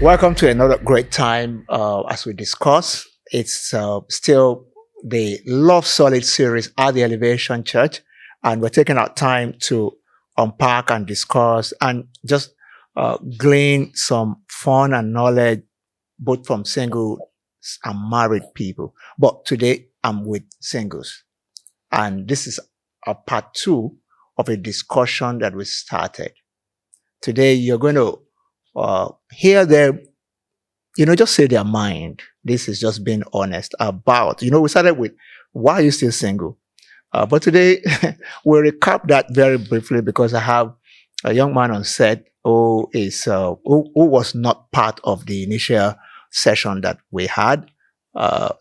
Welcome to another great time as we discuss. It's still the Love Solid series at the Elevation Church, and we're taking our time to unpack and discuss and just glean some fun and knowledge both from single and married people. But today I'm with singles, and this is a part two of a discussion that we started. Today you're going to hear them just say their mind. This is just being honest about, we started with why are you still single? But today we'll recap that very briefly because I have a young man on set who was not part of the initial session that we had.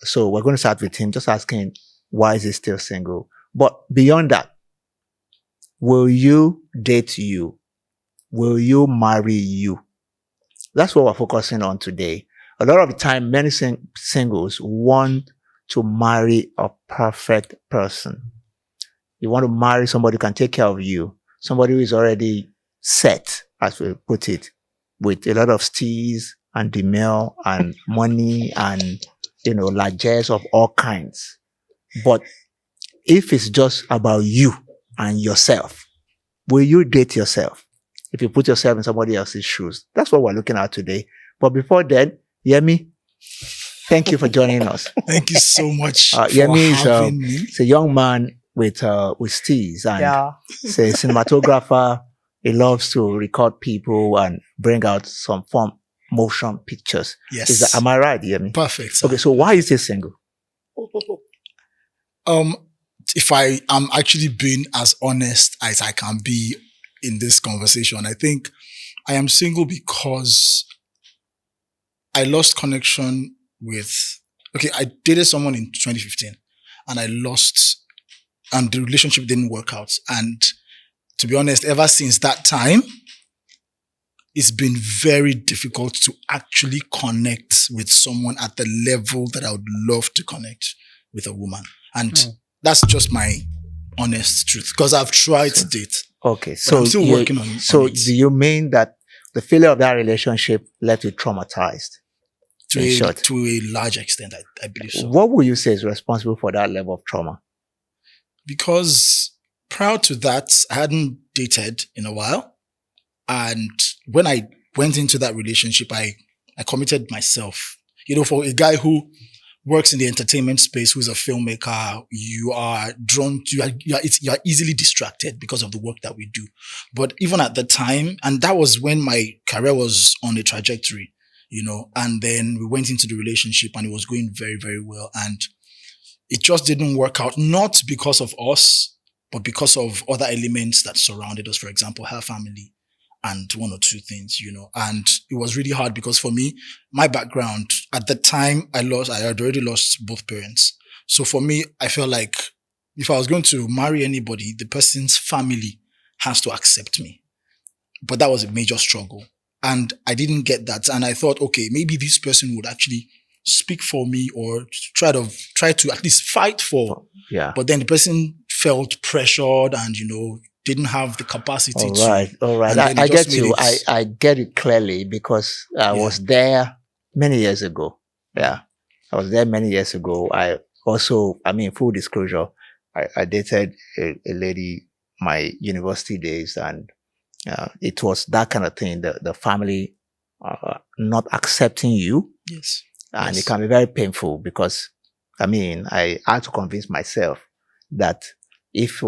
So we're going to start with him, just asking why is he still single? But beyond that, will you date you? Will you marry you? That's what we're focusing on today. A lot of the time, many singles want to marry a perfect person. You want to marry somebody who can take care of you, somebody who is already set, as we put it, with a lot of steez and demure and money and, largesse of all kinds. But if it's just about you and yourself, will you date yourself? If you put yourself in somebody else's shoes, that's what we're looking at today. But before then, Yemi, thank you for joining us. Thank you so much for Yemi having me. is a young man with steez and he's a cinematographer. He loves to record people and bring out some fun motion pictures. Yes. Am I right, Yemi? Perfect. Sir. Okay, so why is he single? If I am actually being as honest as I can be in this conversation, I think I am single because I lost connection I dated someone in 2015 and and the relationship didn't work out. And to be honest, ever since that time, it's been very difficult to actually connect with someone at the level that I would love to connect with a woman. And that's just my honest truth because I've tried to date. Okay, so I'm still working on it. So do you mean that the failure of that relationship left you traumatized? To a large extent, I believe so. What would you say is responsible for that level of trauma? Because prior to that, I hadn't dated in a while. And when I went into that relationship, I committed myself. For a guy who works in the entertainment space, who's a filmmaker, you are easily distracted because of the work that we do. But even at the time, and that was when my career was on a trajectory, and then we went into the relationship and it was going very, very well. And it just didn't work out, not because of us, but because of other elements that surrounded us. For example, her family and one or two things, and it was really hard because for me, my background at the time I had already lost both parents. So for me, I felt like if I was going to marry anybody, the person's family has to accept me. But that was a major struggle. And I didn't get that. And I thought, okay, maybe this person would actually speak for me or try to at least fight for. Yeah. But then the person felt pressured and, didn't have the capacity All right. I get you. I get it clearly because I was there many years ago. Yeah. I was there many years ago. I also, full disclosure, I dated a lady my university days and it was that kind of thing, the family not accepting you. Yes. And it can be very painful because, I had to convince myself that if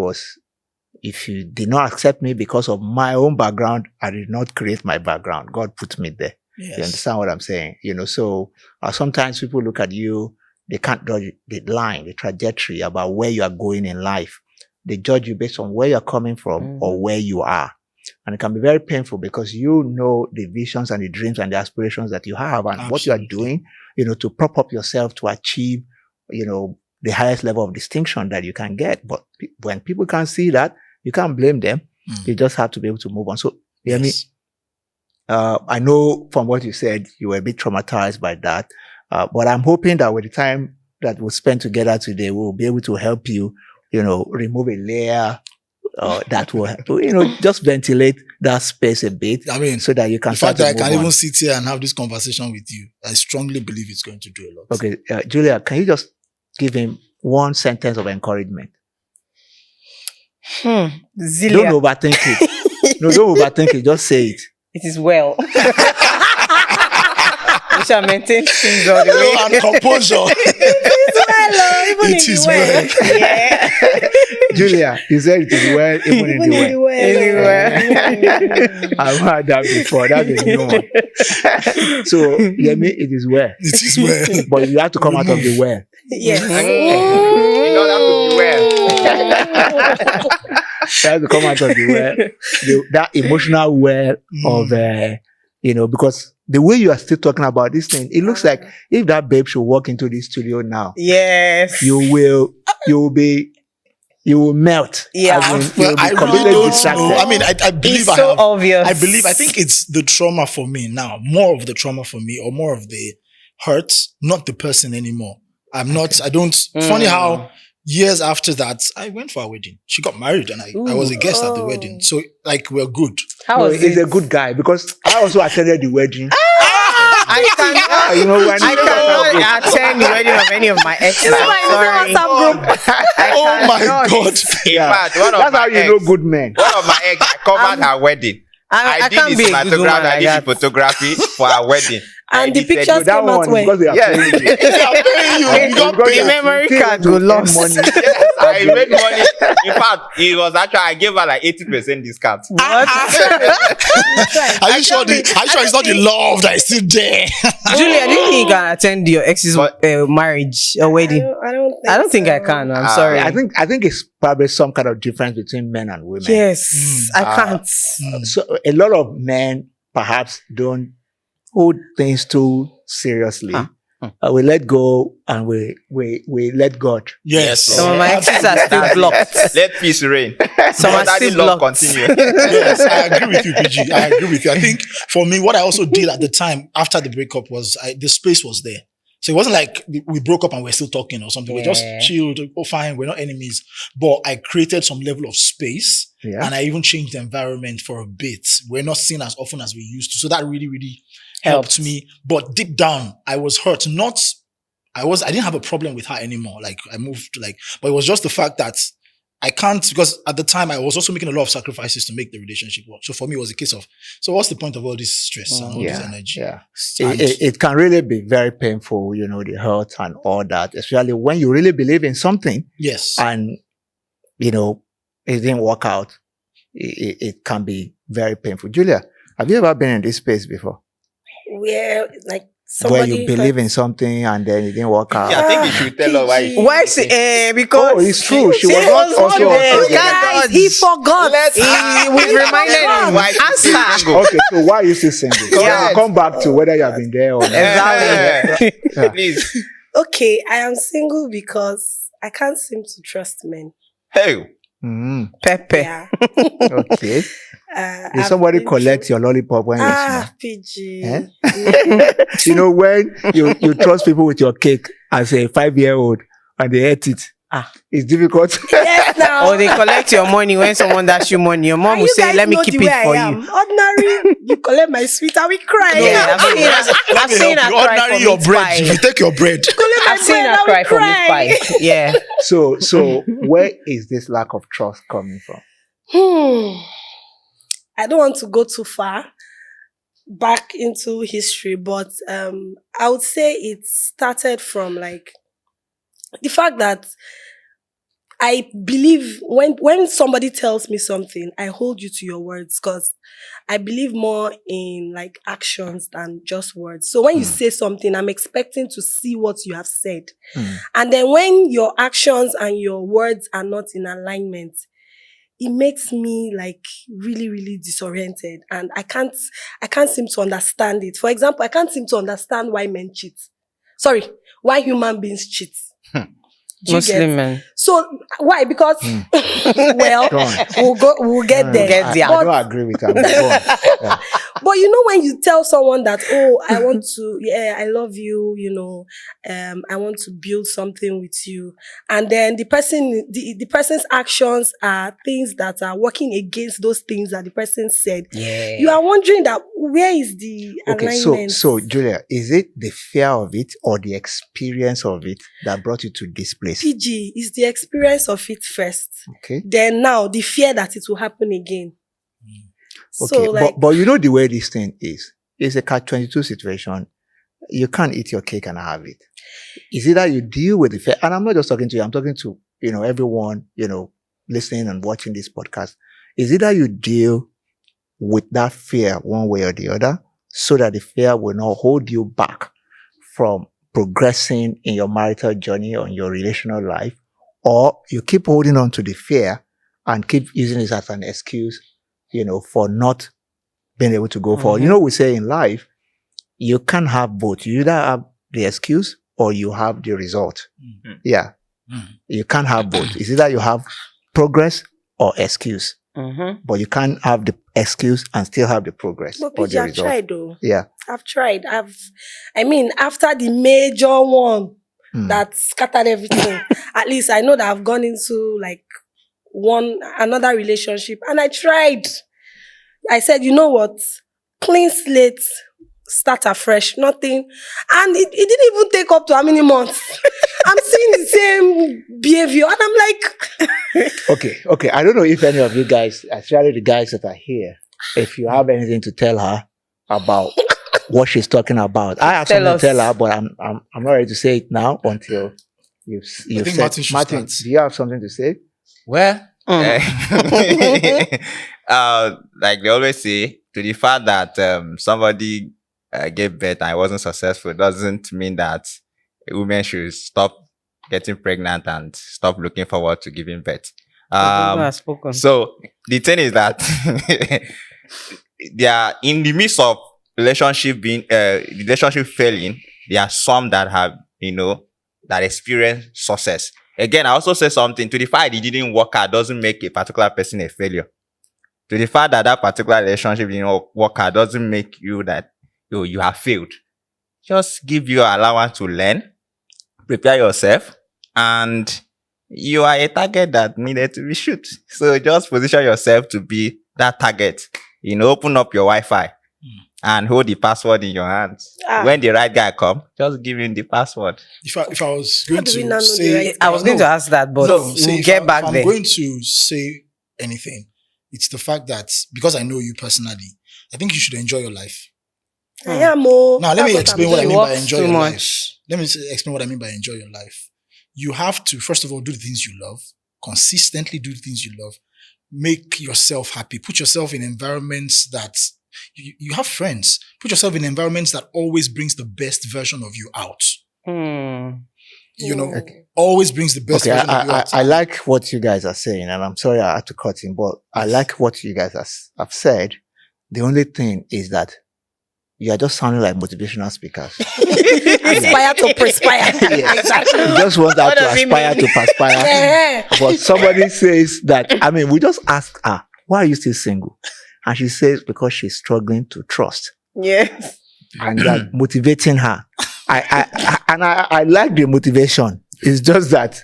you did not accept me because of my own background, I did not create my background. God put me there. Yes. You understand what I'm saying? So sometimes people look at you, they can't judge the line, the trajectory about where you are going in life. They judge you based on where you're coming from or where you are. And it can be very painful because the visions and the dreams and the aspirations that you have and Absolutely. what you are doing, to prop up yourself to achieve, the highest level of distinction that you can get. But when people can't see that, you can't blame them. You just have to be able to move on. So, I know from what you said, you were a bit traumatized by that. But I'm hoping that with the time that we'll spend together today, we'll be able to help you, remove a layer that will, just ventilate that space a bit. I mean, so that you can the start fact that to I move can on. even sit here and have this conversation with you, I strongly believe it's going to do a lot. Okay, Julia, can you just give him one sentence of encouragement? Zilia. Don't overthink it. No, don't overthink it. Just say it. It is well. We shall maintain things all the way. And composure. It is well. It is well. Yeah. Julia, you said it is well, even in the well. Anywhere. I've heard that before. That's a new one. So, Yemi, it is well. It is well. But you have to come out of the well. Yes. In order to be well. You have to come out of the well. That emotional well of, because the way you are still talking about this thing, it looks like if that babe should walk into the studio now, Yes. you will melt. Yeah. You'll be I really completely don't distracted. know. I mean, I believe It's I so have. obvious. I think it's the trauma for me now. More of the trauma for me, or more of the hurt, not the person anymore. Funny how years after that, I went for a wedding. She got married and I was a guest at the wedding. So, we're good. How was He's it? a good guy because I also attended the wedding. I cannot attend the wedding of any of my exes. Sorry. Oh my God. In fact, That's how you know good men. one of my ex, I covered her wedding. I did can't be his a good woman cinematography, I like did that. the photography for her wedding. And the he said, pictures That came out one well. because they are Yes. paying you. They are paying you. You got Because paid. The memory you card to go earn lost. money. Yes, I made money. In fact, it was actually, I gave her like 80% discount. Are you sure it's not the love that is still there? Julia, do you think you can attend your ex's What? marriage or wedding? I don't think I can. I'm Ah. sorry. I think it's probably some kind of difference between men and women. Yes, I can't. So a lot of men perhaps don't hold things too seriously. We let go and we let God. Yes. Some of my exes are still blocked. Let peace reign. Some are Daddy still love blocked. continue. Yes, I agree with you, PG. I agree with you. I think for me, what I also did at the time after the breakup was the space was there. So it wasn't like we broke up and we're still talking or something. We just chilled. Oh, fine. We're not enemies. But I created some level of space and I even changed the environment for a bit. We're not seen as often as we used to. So that really, really helped me. But deep down, I was hurt. I didn't have a problem with her anymore. I moved but it was just the fact that I can't, because at the time I was also making a lot of sacrifices to make the relationship work. So for me, it was a case of, so what's the point of all this stress and all this energy? Yeah. And It can really be very painful, the hurt and all that, especially when you really believe in something yes. and, it didn't work out. It can be very painful. Julia, have you ever been in this space before? Where Where somebody you believe in something and then it didn't work out? Yeah, I think you should tell her why. Why? Because Oh, it's true. She was She not was also not there. on Guys, he forgot. we reminded him. Why she's still Answer. single. Okay, so why are you still single? Yeah. We'll come back to whether you have been there or not. Exactly. Yeah. Please. Okay, I am single because I can't seem to trust men. Hey. Mm, Pepe. Yeah. okay. Did somebody collect your lollipop when you small? PG. Eh? When you trust people with your cake as a 5-year-old and they ate it, it's difficult. Yes, now. Or they collect your money when someone dash you money. Your mom And will you say, guys let me know keep the way it for I am. you. Ordinary, you collect my sweet, I will cry. Yeah, I've seen her cry Ordinary for your meat bread. pie. If you take your bread. I've seen her cry for meat pie. Yeah. So where is this lack of trust coming from? I don't want to go too far back into history, but I would say it started from the fact that I believe when somebody tells me something, I hold you to your words because I believe more in actions than just words. So when you say something, I'm expecting to see what you have said. And then when your actions and your words are not in alignment, it makes me really, really disoriented, and I can't seem to understand it. For example, I can't seem to understand why men cheat. Sorry, why human beings cheat. Do you Muslim get? men. So why? Because well, Go on. we'll get there. Get there. I don't agree with that. Go on. Yeah. But when you tell someone that, oh, I want to, I love you, I want to build something with you, and then the person's actions are things that are working against those things that the person said. Yeah. You are wondering that where is the Okay, alignment? so Julia, is it the fear of it or the experience of it that brought you to this place? PG is the experience of it first. Okay. Then now the fear that it will happen again. Okay, So but you know the way this thing is. It's a catch-22 situation. You can't eat your cake and have it. Is either you deal with the fear, and I'm not just talking to you, I'm talking to, everyone, listening and watching this podcast. Is either you deal with that fear one way or the other, so that the fear will not hold you back from progressing in your marital journey or in your relational life, or you keep holding on to the fear and keep using it as an excuse, for not being able to go forward. We say in life, you can't have both. You either have the excuse or you have the result. Mhm. Yeah. You can't have both. It's either you have progress or excuse. But you can't have the excuse and still have the progress but or PG, the I've result. tried though. Yeah. I've tried. After the major one that scattered everything, at least I know that I've gone into like another relationship, and I tried. I said, you know what? Clean slate, start afresh, nothing. And it didn't even take up to how many months. I'm seeing the same behavior, and I'm like, Okay. I don't know if any of you guys, especially the guys that are here, if you have anything to tell her about what she's talking about. I have something to tell her, but I'm not ready to say it now until you've think said. Martin should Martin, start. do you have something to say? Well, like they always say, to the fact that somebody gave birth and wasn't successful doesn't mean that women should stop getting pregnant and stop looking forward to giving birth. Spoken. So the thing is that they are in the midst of relationship failing. There are some that have that experience success. Again, I also say something to the fact it didn't work out doesn't make a particular person a failure. To the fact that particular relationship didn't work out doesn't make you that you have failed. Just give you allowance to learn, prepare yourself, and you are a target that needed to be shoot. So just position yourself to be that target. Open up your Wi-Fi and hold the password in your hands. When the right guy come, just give him the password. If I was how going do we now to know the say, right? I was going to ask that, but no, see, we'll if get I- back if there. I'm going to say anything, it's the fact that because I know you personally, I think you should enjoy your life. I am. Oh, Now, let me explain what I He mean by works enjoy too your much. life. Let me explain what I mean by enjoy your life. You have to, first of all, do the things you love, consistently do the things you love, make yourself happy, put yourself in environments that you have friends, put yourself in environments that always brings the best version of you out. Always brings the best Okay, version of you out. I like what you guys are saying, and I'm sorry I had to cut in, but I Yes. like what you guys have said. The only thing is that you are just sounding like motivational speakers. Aspire to perspire. Exactly. You just want that What to does it aspire mean? to perspire. Yeah. But somebody says that, we just ask her, why are you still single? And she says, because she's struggling to trust. Yes. And you're motivating her. I like the motivation. It's just that,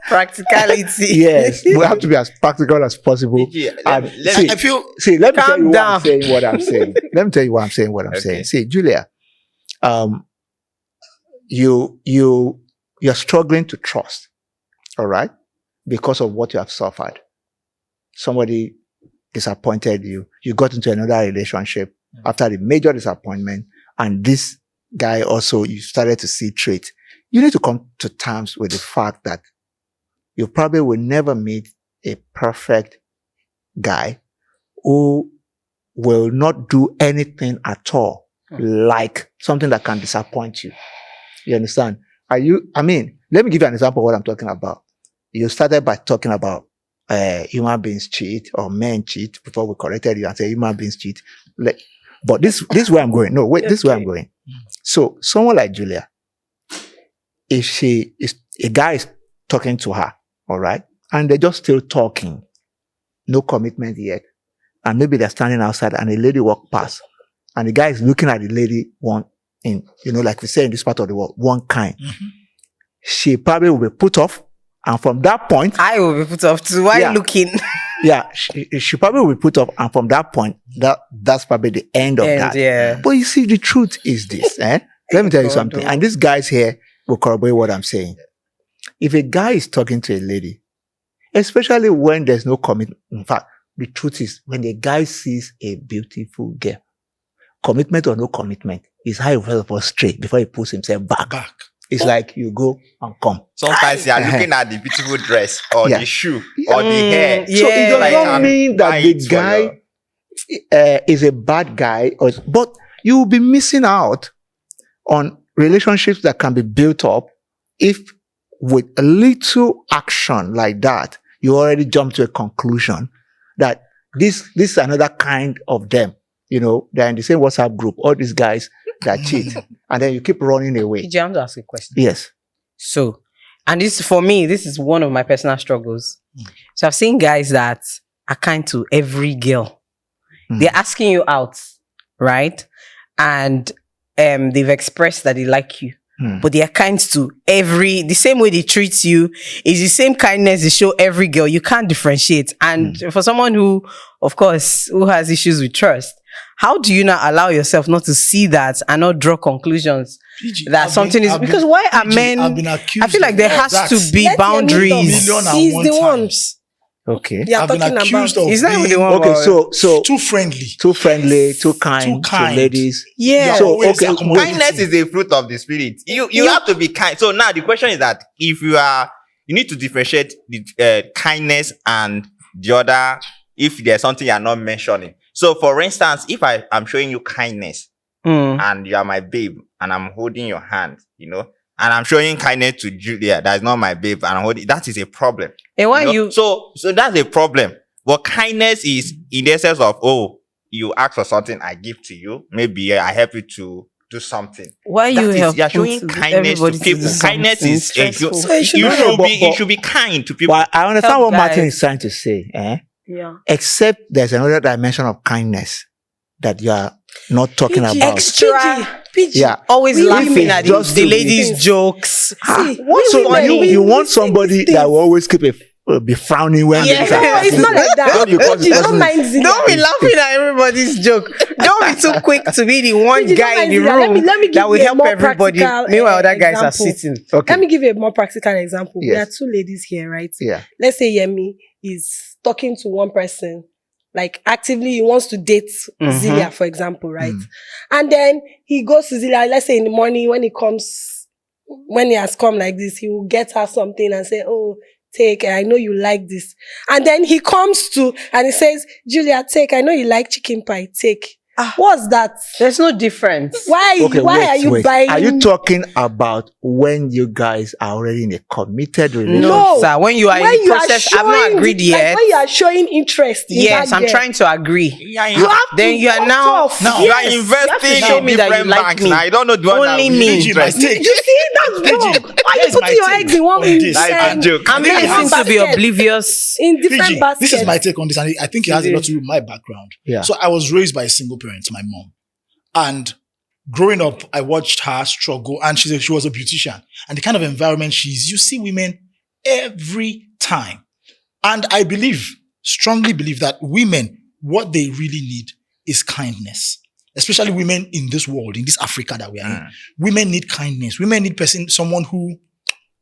Practicality. yes, we have to be as practical as possible. Yeah, And I feel let me tell Calm you down. what I'm saying. Let me tell you what I'm saying. Okay. See, Julia, you're struggling to trust, all right, because of what you have suffered. Somebody disappointed you. You got into another relationship after the major disappointment, and this guy also, you started to see traits. You need to come to terms with the fact that you probably will never meet a perfect guy who will not do anything at all, like something that can disappoint you. You understand? Let me give you an example of what I'm talking about. You started by talking about human beings cheat or men cheat before we corrected you and say human beings cheat. But this is where I'm going. No, wait, this is where I'm going. So someone like Julia, if a guy is talking to her, all right, and they're just still talking, no commitment yet, and maybe they're standing outside and a lady walk past and the guy is looking at the lady one in, like we say in this part of the world, one kind. Mhm. She probably will be put off. And from that point, I will be put off too. Why Yeah. you looking? yeah, she probably will be put off. And from that point, that's probably the end of that. Yeah. But you see, the truth is this. Let me tell you God, something. oh. And these guys here will corroborate what I'm saying. If a guy is talking to a lady, especially when there's no commitment, in fact, the truth is when the guy sees a beautiful girl, commitment or no commitment, is how he will straight before he pulls himself back. It's like you go and come. Sometimes you are looking at the beautiful dress or Yeah. the shoe or the hair. Yeah. So it does Like, not mean that buy the it for guy is a bad guy, but you will be missing out on relationships that can be built up if with a little action like that, you already jump to a conclusion that this is another kind of them. They're in the same WhatsApp group, all these guys that cheat, and then you keep running away. PJ, I want to ask you a question. Yes. So, and this for me, this is one of my personal struggles. So I've seen guys that are kind to every girl. They're asking you out, right? And they've expressed that they like you. But they are kind to the same way they treat you is the same kindness they show every girl. You can't differentiate. And for someone who, of course, who has issues with trust, how do you not allow yourself not to see that and not draw conclusions PG, that something is because why are men? I've been accused I feel like there of has that to be Let Yemi boundaries. talk. million and He's one the one. times. Okay. They are I've been talking accused about. of Is that even being the one? Okay. about- So too friendly. too friendly, too kind to ladies. Yeah. So Always okay. accommodating. Kindness is a fruit of the spirit. You have to be kind. So now the question is that if you need to differentiate the kindness and the other. If there's something you're not mentioning. So for instance, if I'm showing you kindness and you are my babe and I'm holding your hand, and I'm showing kindness to Julia, that's not my babe, and I'm holding, that is a problem. And why You know? So that's a problem. But kindness is in the essence of, you ask for something, I give to you. Maybe I help you to do something. Why That you is, help you're showing kindness to people. Kindness is stressful. So it should you be- should but- you should be kind to people. But I understand Help what Martin guys. is trying to say. Yeah. Except there's another dimension of kindness that you are not talking PG. about. PG. Yeah. Always We laughing women at just the to- ladies' jokes. See, what's So funny? you want somebody that will always keep be frowning when Yeah. ladies are No, it's talking. not like that. Just because the PG, person don't is- mind Zilia. Don't be laughing at everybody's joke. Don't be too quick to be the one PG, don't guy in mind the Zilia. room Let me give that will you a help more everybody. practical, Meanwhile, other guys are example. sitting. Okay. Let me give you a more practical example. Yes. There are two ladies here, right? Yeah. Let's say Yemi is talking to one person, like actively he wants to date Zilia, for example, right? And then he goes to Zilia, let's say in the morning when he has come like this, he will get her something and say, oh, take, I know you like this. And then he comes and he says, Julia, take, I know you like chicken pie, take. What's that? There's no difference. Why are you buying? Are you talking about when you guys are already in a committed relationship? No, sir. When you are in the process, I've not agreed yet. When you are showing interest in Yes, that I'm girl, trying to agree. you have Then to you are cut now- off. Now, You are Yes. investing show in me that you different like banks me. now. I don't know the one Only that me. really PG, my interested. take. You see, that's PG, wrong. Why are you here's my putting your take eggs in one on this. That's a joke. I'm This beginning is- to be basket. oblivious. In different PG, baskets. this is my take on this, and I think it has a lot to do with my background. Yeah. So I was raised by a single parent, my mom. And growing up, I watched her struggle, and she was a beautician. And the kind of environment she's, you see women every time. And I strongly believe that women, what they really need is kindness. Especially women in this world, in this Africa that we are in. Women need kindness. Women need someone who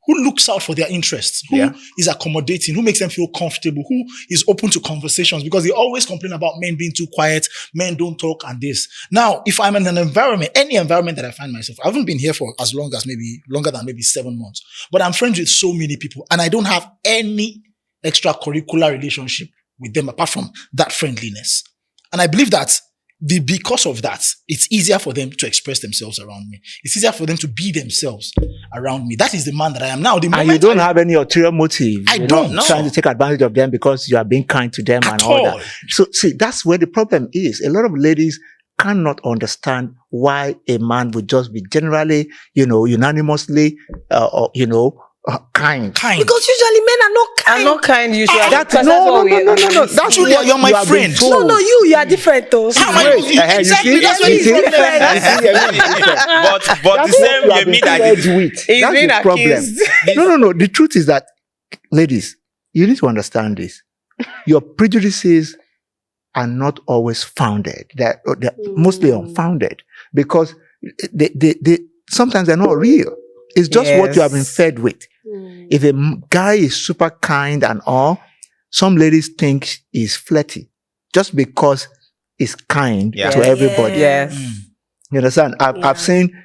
looks out for their interests, who is accommodating, who makes them feel comfortable, who is open to conversations, because they always complain about men being too quiet, men don't talk and this. Now, if I'm in an environment, any environment that I find myself, I haven't been here for longer than maybe 7 months, but I'm friends with so many people and I don't have any extracurricular relationship with them apart from that friendliness. And I believe that because of that, it's easier for them to express themselves around me. It's easier for them to be themselves around me. That is the man that I am now. And you don't have any ulterior motive. I You're don't, not no. trying to take advantage of them because you are being kind to them and At all all. that. So see, that's where the problem is. A lot of ladies cannot understand why a man would just be generally, unanimously, kind. Kind. Because usually men are not kind. I'm not kind usually. That's because no. what we- That's Julia, what you're my you have been friend. told. No, you are different though. How am I- Wait, exactly, that's where you the see? problem is. but That's the what same you way have me been that fed this with. He's That's been the problem. accused. No. The truth is that, ladies, you need to understand this. Your prejudices are not always founded. They're mostly unfounded because they sometimes they're not real. It's just what you have been Yes. fed with. If a guy is super kind and all, some ladies think he's flirty just because he's kind Yeah. to Yes. everybody. Yes. You understand? I've Yeah. seen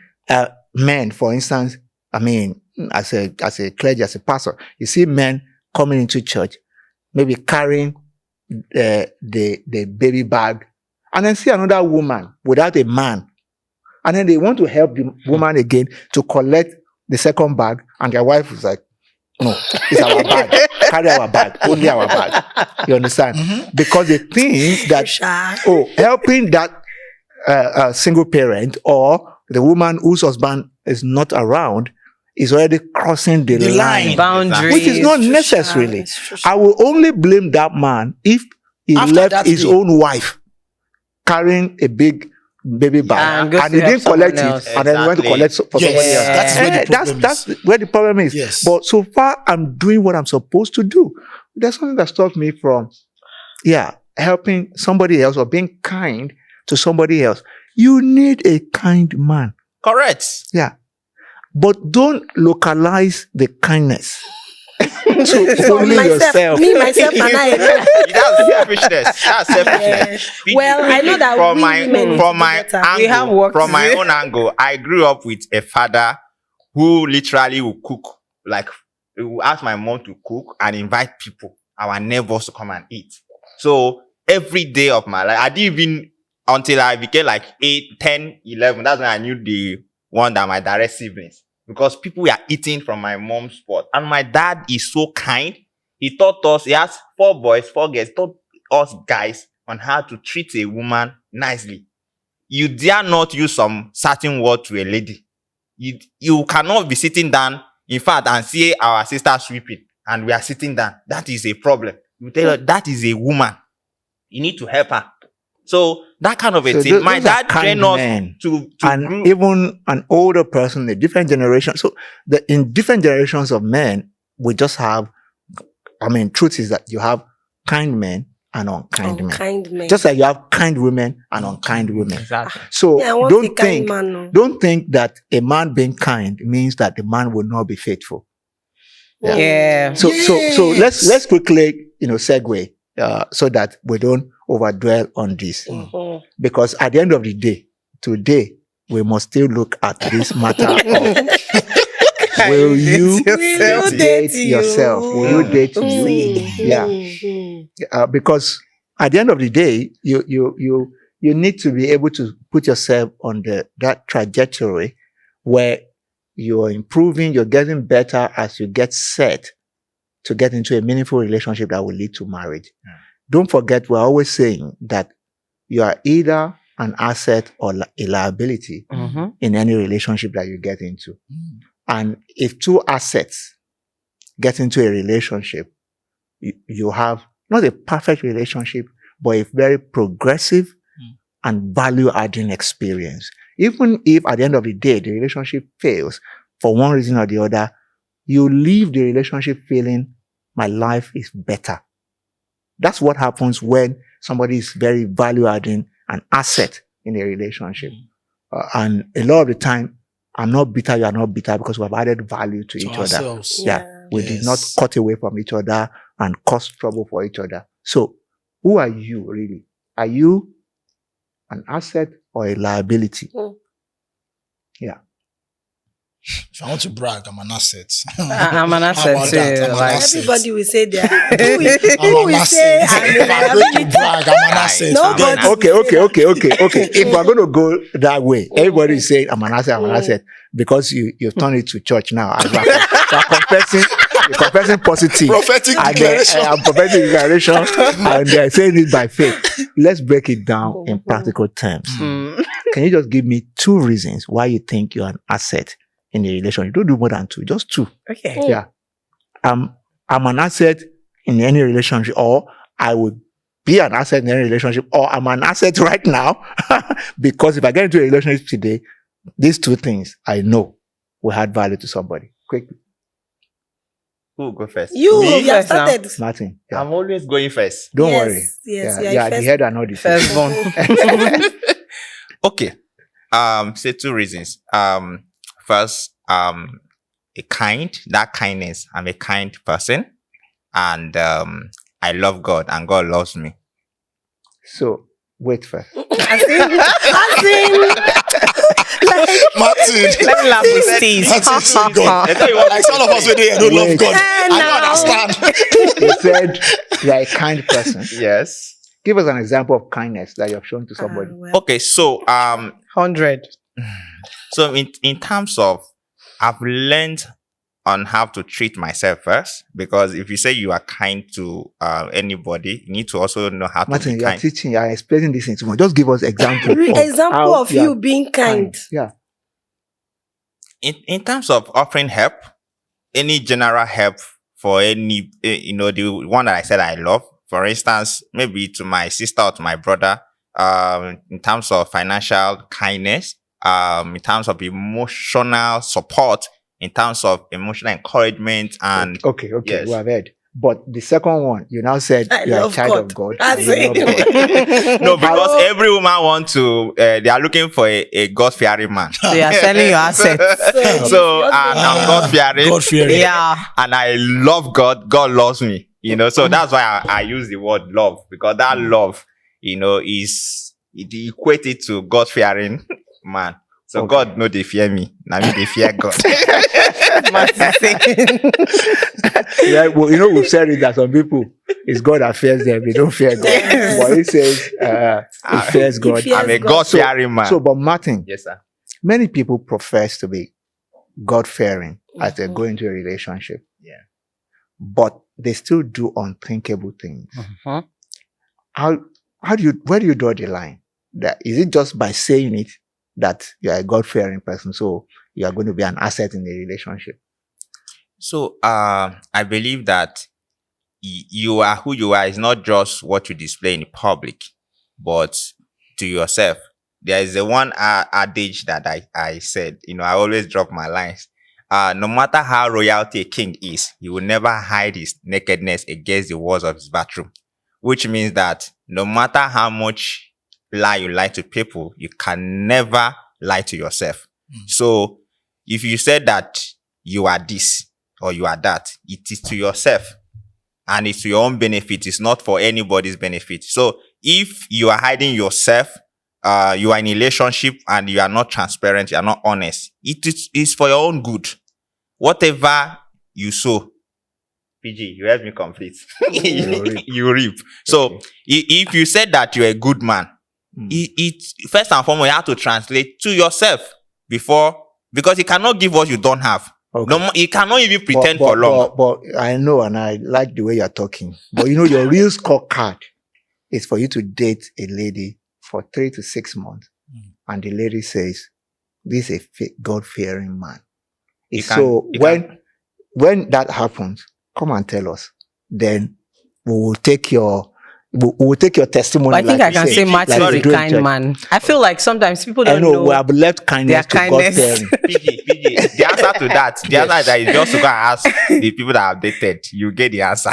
men, for instance. I mean, as a clergy, as a pastor, you see men coming into church, maybe carrying the baby bag, and then see another woman without a man, and then they want to help the woman again to collect the second bag, and their wife is like, "No, it's our bag. Carry our bag. Only our bag." You understand? Because they think that helping that single parent or the woman whose husband is not around is already crossing the line, Boundaries. which is not necessarily. I will only blame that man if he After left that his day. own wife carrying a big baby bag And goes and to he help didn't collect someone it else. and then he went to Exactly. collect for Yes, somebody else. that's where the problem That's is. where the problem is. Yes. But so far, I'm doing what I'm supposed to do. There's something that stops me from, helping somebody else or being kind to somebody else. You need a kind man. correct. Yeah. But don't localize the kindness to only yourself. Me, myself, and I. That's selfishness. That's selfishness. Well, I know that from we my women need from to my do better. We have angle, work from to my do. own angle, I grew up with a father who literally would cook. Like, he would ask my mom to cook and invite people, our neighbors, to come and eat. So every day of my life, I didn't even until I became like 8, 10, 11. That's when I knew the one that my direct siblings. Because people were eating from my mom's pot. And my dad is so kind. He taught us, he has 4 boys, 4 girls, taught us guys on how to treat a woman nicely. You dare not use some certain word to a lady. You cannot be sitting down, in fact, and see our sister sweeping, and we are sitting down. That is a problem. You tell her that is a woman. You need to help her. So that kind of a So thing. My those are dad kind trained us men. to And grow. even an older person, a different generation. So in different generations of men, we just have, truth is that you have kind men and unkind men. Kind men. Just like you have kind women and unkind women. Exactly. So I want a don't kind think man. No. don't think that a man being kind means that the man will not be faithful. Yeah. So Yes. let's quickly segue so that we don't overdwell on this, because at the end of the day, today we must still look at this matter of will you date yourself? Will you date you? Yeah. Because at the end of the day, you need to be able to put yourself on that trajectory where you're improving, you're getting better as you get set to get into a meaningful relationship that will lead to marriage. Don't forget, we're always saying that you are either an asset or a liability in any relationship that you get into. And if 2 assets get into a relationship, you have not a perfect relationship, but a very progressive and value-adding experience. Even if at the end of the day, the relationship fails for one reason or the other, you leave the relationship feeling, my life is better. That's what happens when somebody is very value-adding, an asset in a relationship. And a lot of the time, I'm not bitter, you are not bitter, because we have added value to each ourselves. other. We did not Yes. cut away from each other and cause trouble for each other. So, who are you really? Are you an asset or a liability? Yeah. If I want to brag, I'm an asset. I'm an How asset about too. that? I'm an Like, asset. Everybody will say that. I'm Who an will say asset. I'm If I'm going to brag, I'm an asset. Nobody. Forget. Okay. If we're going to go that way, everybody is saying, I'm an asset, because you've turned it to church now. As you're confessing positive. Prophetic And declaration. I'm prophetic declaration, and they're saying it by faith. Let's break it down in practical terms. Can you just give me 2 reasons why you think you're an asset in a relationship. Don't do more than two, just two. Okay. Yeah. I'm an asset in any relationship, or I would be an asset in any relationship, or I'm an asset right now. Because if I get into a relationship today, these two things I know will add value to somebody. Quick, Who will go first? You Me? have First now. started. Martin. Yeah. I'm always going first. Don't Yes, worry. yes, yeah, you are yeah. The first. head and not the tail. Firstborn. Okay. Say two reasons. First, that kindness. I'm a kind person, and I love God, and God loves me. So wait first. As in, like, Martin. Let me laugh with Steve. Martin, so God. I thought you wanted Like some of us, when they don't love Wait. God. Eh, I now. don't understand. You said you're a kind person. Yes. Give us an example of kindness that you have shown to somebody. well, Okay. So 100. So in terms of, I've learned on how to treat myself first, because if you say you are kind to anybody, you need to also know how to Martin, be you are kind. teaching, you are explaining this into more. Just give us example. example how of you you are being kind. Yeah. In terms of offering help, any general help for any, the one that I said I love, for instance, maybe to my sister or to my brother, in terms of financial kindness, in terms of emotional support, in terms of emotional encouragement, and Okay, yes. we have heard. But the second one, you now said I you are a love child God. of God. As and you love in- God. No, because every woman want to, they are looking for a God-fearing man. So you are selling your assets. So, and I'm God-fearing. God fearing. Yeah. And I love God. God loves me. So that's why I use the word love, because that love, is it equated to God-fearing man. So Okay. God know they fear me. Now me they fear God. Martin saying. Yeah, well, we've said it that some people, it's God that fears them. They don't fear God. Yes. But he says, he fears God. fears I'm a God. God-fearing man. So, but Martin, Yes, sir. many people profess to be God-fearing as they Mhm. go into a relationship. Yeah. But they still do unthinkable things. Mhm. Where do you draw the line? That is it just by saying it that you are a God-fearing person, so you are going to be an asset in the relationship? So I believe that you are who you are is not just what you display in public, but to yourself. There is a one adage that I said, I always drop my lines. No matter how royalty a king is, he will never hide his nakedness against the walls of his bathroom. Which means that no matter how much you lie to people, you can never lie to yourself. So if you said that you are this or you are that, it is to yourself. And it's to your own benefit. It's not for anybody's benefit. So if you are hiding yourself, you are in a relationship and you are not transparent, you are not honest, it is for your own good. Whatever you sow, PG, you help me complete. You reap. So Okay. if you said that you're a good man, it first and foremost, you have to translate to yourself because you cannot give what you don't have. Okay. No, you cannot even pretend for long. But I know, and I like the way you're talking. But your real scorecard is for you to date a lady for 3 to 6 months, and the lady says, "This is a God-fearing man." You So can- when that happens, come and tell us. Then we will take your testimony. But I think like I you can said, say Martin like is we a do in kind church. man. I feel like sometimes people I don't know know we have left kindness their to kindness. God-fearing. PG, the answer to that, is just to go and ask the people that have dated. You get the answer.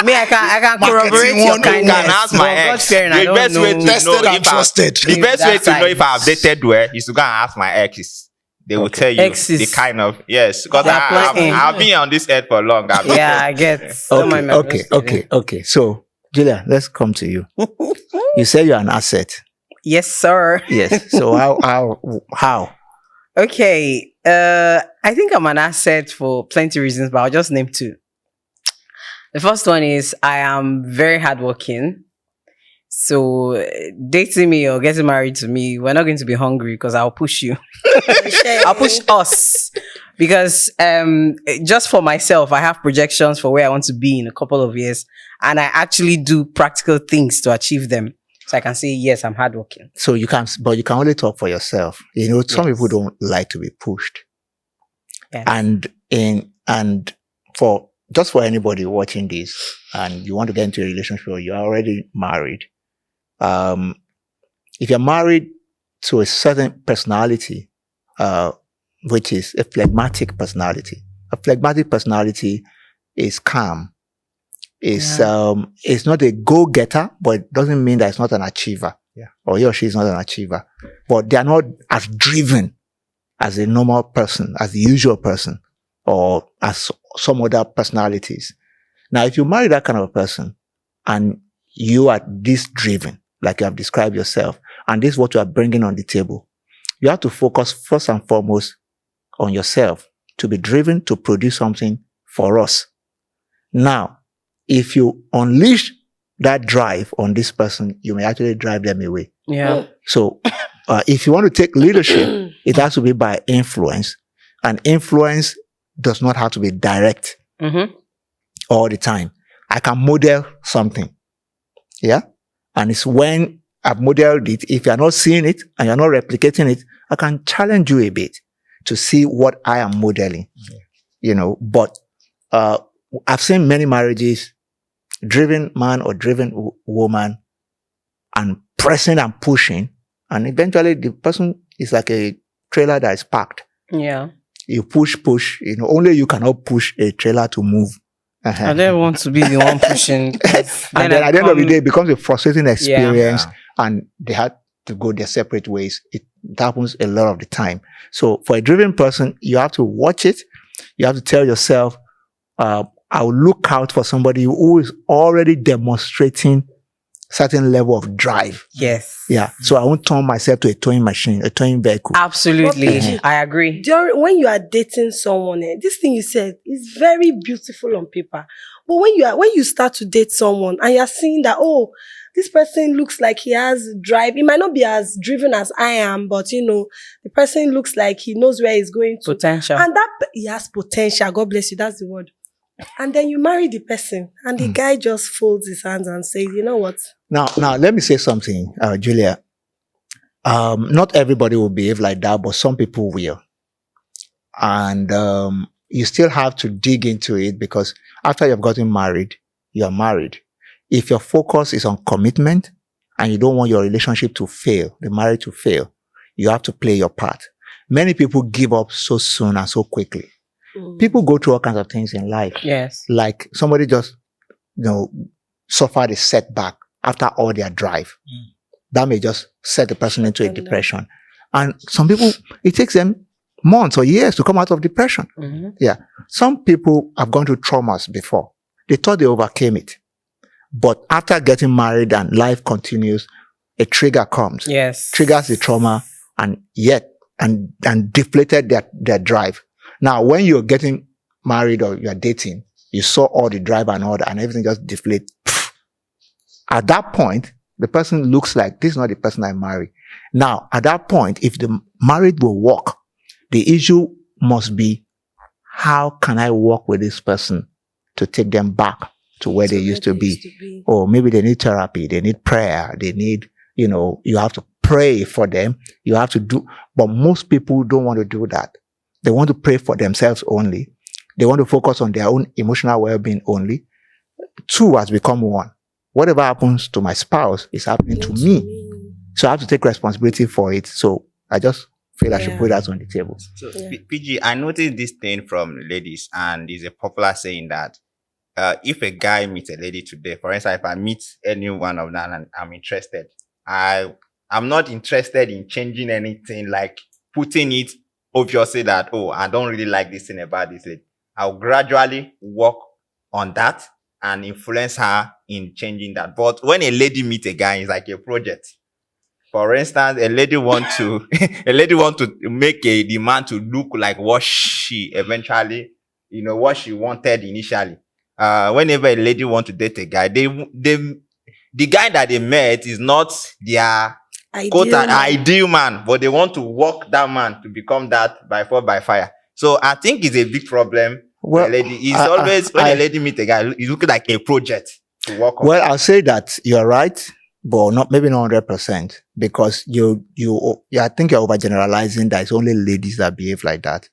Me, I can Marketing corroborate your 101. kindness. You can ask my but ex. God-fearing, I The don't best way know. to Tested know and trusted. the best way to know if I have dated well is to go and ask my exes. They will Okay. tell you Exes. the kind of because They are playing. I've been on this earth for long. Yeah, I get. Don't mind me, I'm just kidding. Okay. So, Julia, let's come to you. You say you're an asset. Yes, sir. Yes. So how? Okay. I think I'm an asset for plenty of reasons, but I'll just name two. The first one is I am very hardworking. So dating me or getting married to me, we're not going to be hungry because I'll push you. I'll push us because just for myself, I have projections for where I want to be in a couple of years, and I actually do practical things to achieve them. So I can say, yes, I'm hardworking. So you can, but you can only talk for yourself. Some Yes. people don't like to be pushed. Yes. And for anybody watching this and you want to get into a relationship or you're already married, if you're married to a certain personality, which is a phlegmatic personality is calm. It's not a go-getter, but it doesn't mean that it's not an achiever. Yeah. Or he or she is not an achiever. But they are not as driven as a normal person, as the usual person, or as some other personalities. Now, if you marry that kind of a person and you are this driven, like you have described yourself, and this is what you are bringing on the table, you have to focus first and foremost on yourself to be driven to produce something for us. Now, if you unleash that drive on this person, you may actually drive them away. Yeah. So, if you want to take leadership, it has to be by influence, and influence does not have to be direct all the time. I can model something, yeah, and it's when I've modeled it. If you're not seeing it and you're not replicating it, I can challenge you a bit to see what I am modeling. But I've seen many marriages, driven man or driven woman, and pressing and pushing, and eventually the person is like a trailer that is parked. Yeah. You push, only you cannot push a trailer to move. I don't want to be the one pushing. And then at the end of the day, it becomes a frustrating experience, Yeah. and they had to go their separate ways. It happens a lot of the time. So for a driven person, you have to watch it. You have to tell yourself, I'll look out for somebody who is already demonstrating certain level of drive. Yes. Yeah. So I won't turn myself to a towing machine, a towing vehicle. Absolutely. Okay. I agree. When you are dating someone, this thing you said is very beautiful on paper. But when you start to date someone and you're seeing that, oh, this person looks like he has drive. He might not be as driven as I am, but the person looks like he knows where he's going to. Potential. And he has potential. God bless you. That's the word. And then you marry the person and the guy just folds his hands and says, you know what? Now, let me say something, Julia. Not everybody will behave like that, but some people will. And you still have to dig into it, because after you've gotten married, you're married. If your focus is on commitment and you don't want your relationship to fail, the marriage to fail, you have to play your part. Many people give up so soon and so quickly. People go through all kinds of things in life. Yes. Like somebody just, suffered a setback after all their drive. That may just set the person into a depression. And some people, it takes them months or years to come out of depression. Yeah. Some people have gone through traumas before. They thought they overcame it. But after getting married and life continues, a trigger comes. Yes. Triggers the trauma and deflated their drive. Now, when you're getting married or you're dating, you saw all the drive and all that, and everything just deflates. At that point, the person looks like, this is not the person I marry. Now, at that point, if the marriage will work, the issue must be, how can I work with this person to take them back to where they used to be? Or maybe they need therapy, they need prayer, they need, you have to pray for them. You have to do, but most people don't want to do that. They want to pray for themselves only. They want to focus on their own emotional well-being only. Two has become one. Whatever happens to my spouse is happening to me. So I have to take responsibility for it. So I just feel I should put that on the table. So, PG, I noticed this thing from ladies, and it's a popular saying that if a guy meets a lady today, for instance, if I meet any one of them and I'm interested, I'm not interested in changing anything, like putting it obviously that, oh, I don't really like this thing about this lady. I'll gradually work on that and influence her in changing that. But when a lady meets a guy, it's like a project. For instance, a lady want to make the man to look like what she eventually, what she wanted initially. Whenever a lady want to date a guy, the guy that they met is not their ideal man, but they want to work that man to become that by force by fire. So I think it's a big problem. Well, a lady is always when a lady meet a guy, it looks like a project to work on. Well, I'll say that you're right, but not maybe not 100%, because I think you're overgeneralizing that it's only ladies that behave like that.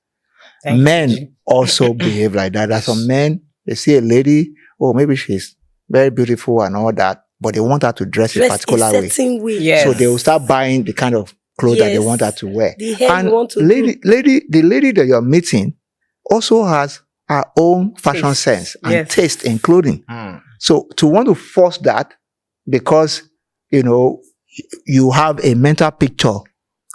Thank you, Men G. also behave like that. There's some men, they see a lady, oh, maybe she's very beautiful and all that, but they want her to dress a Dress a particular way. certain way. Yes. So they will start buying the kind of clothes that they Yes. want her to wear. The hair And you want to do. the lady that you're meeting also has her own fashion Taste. sense and Yes. taste in clothing. Mm. So to want to force that because, you have a mental picture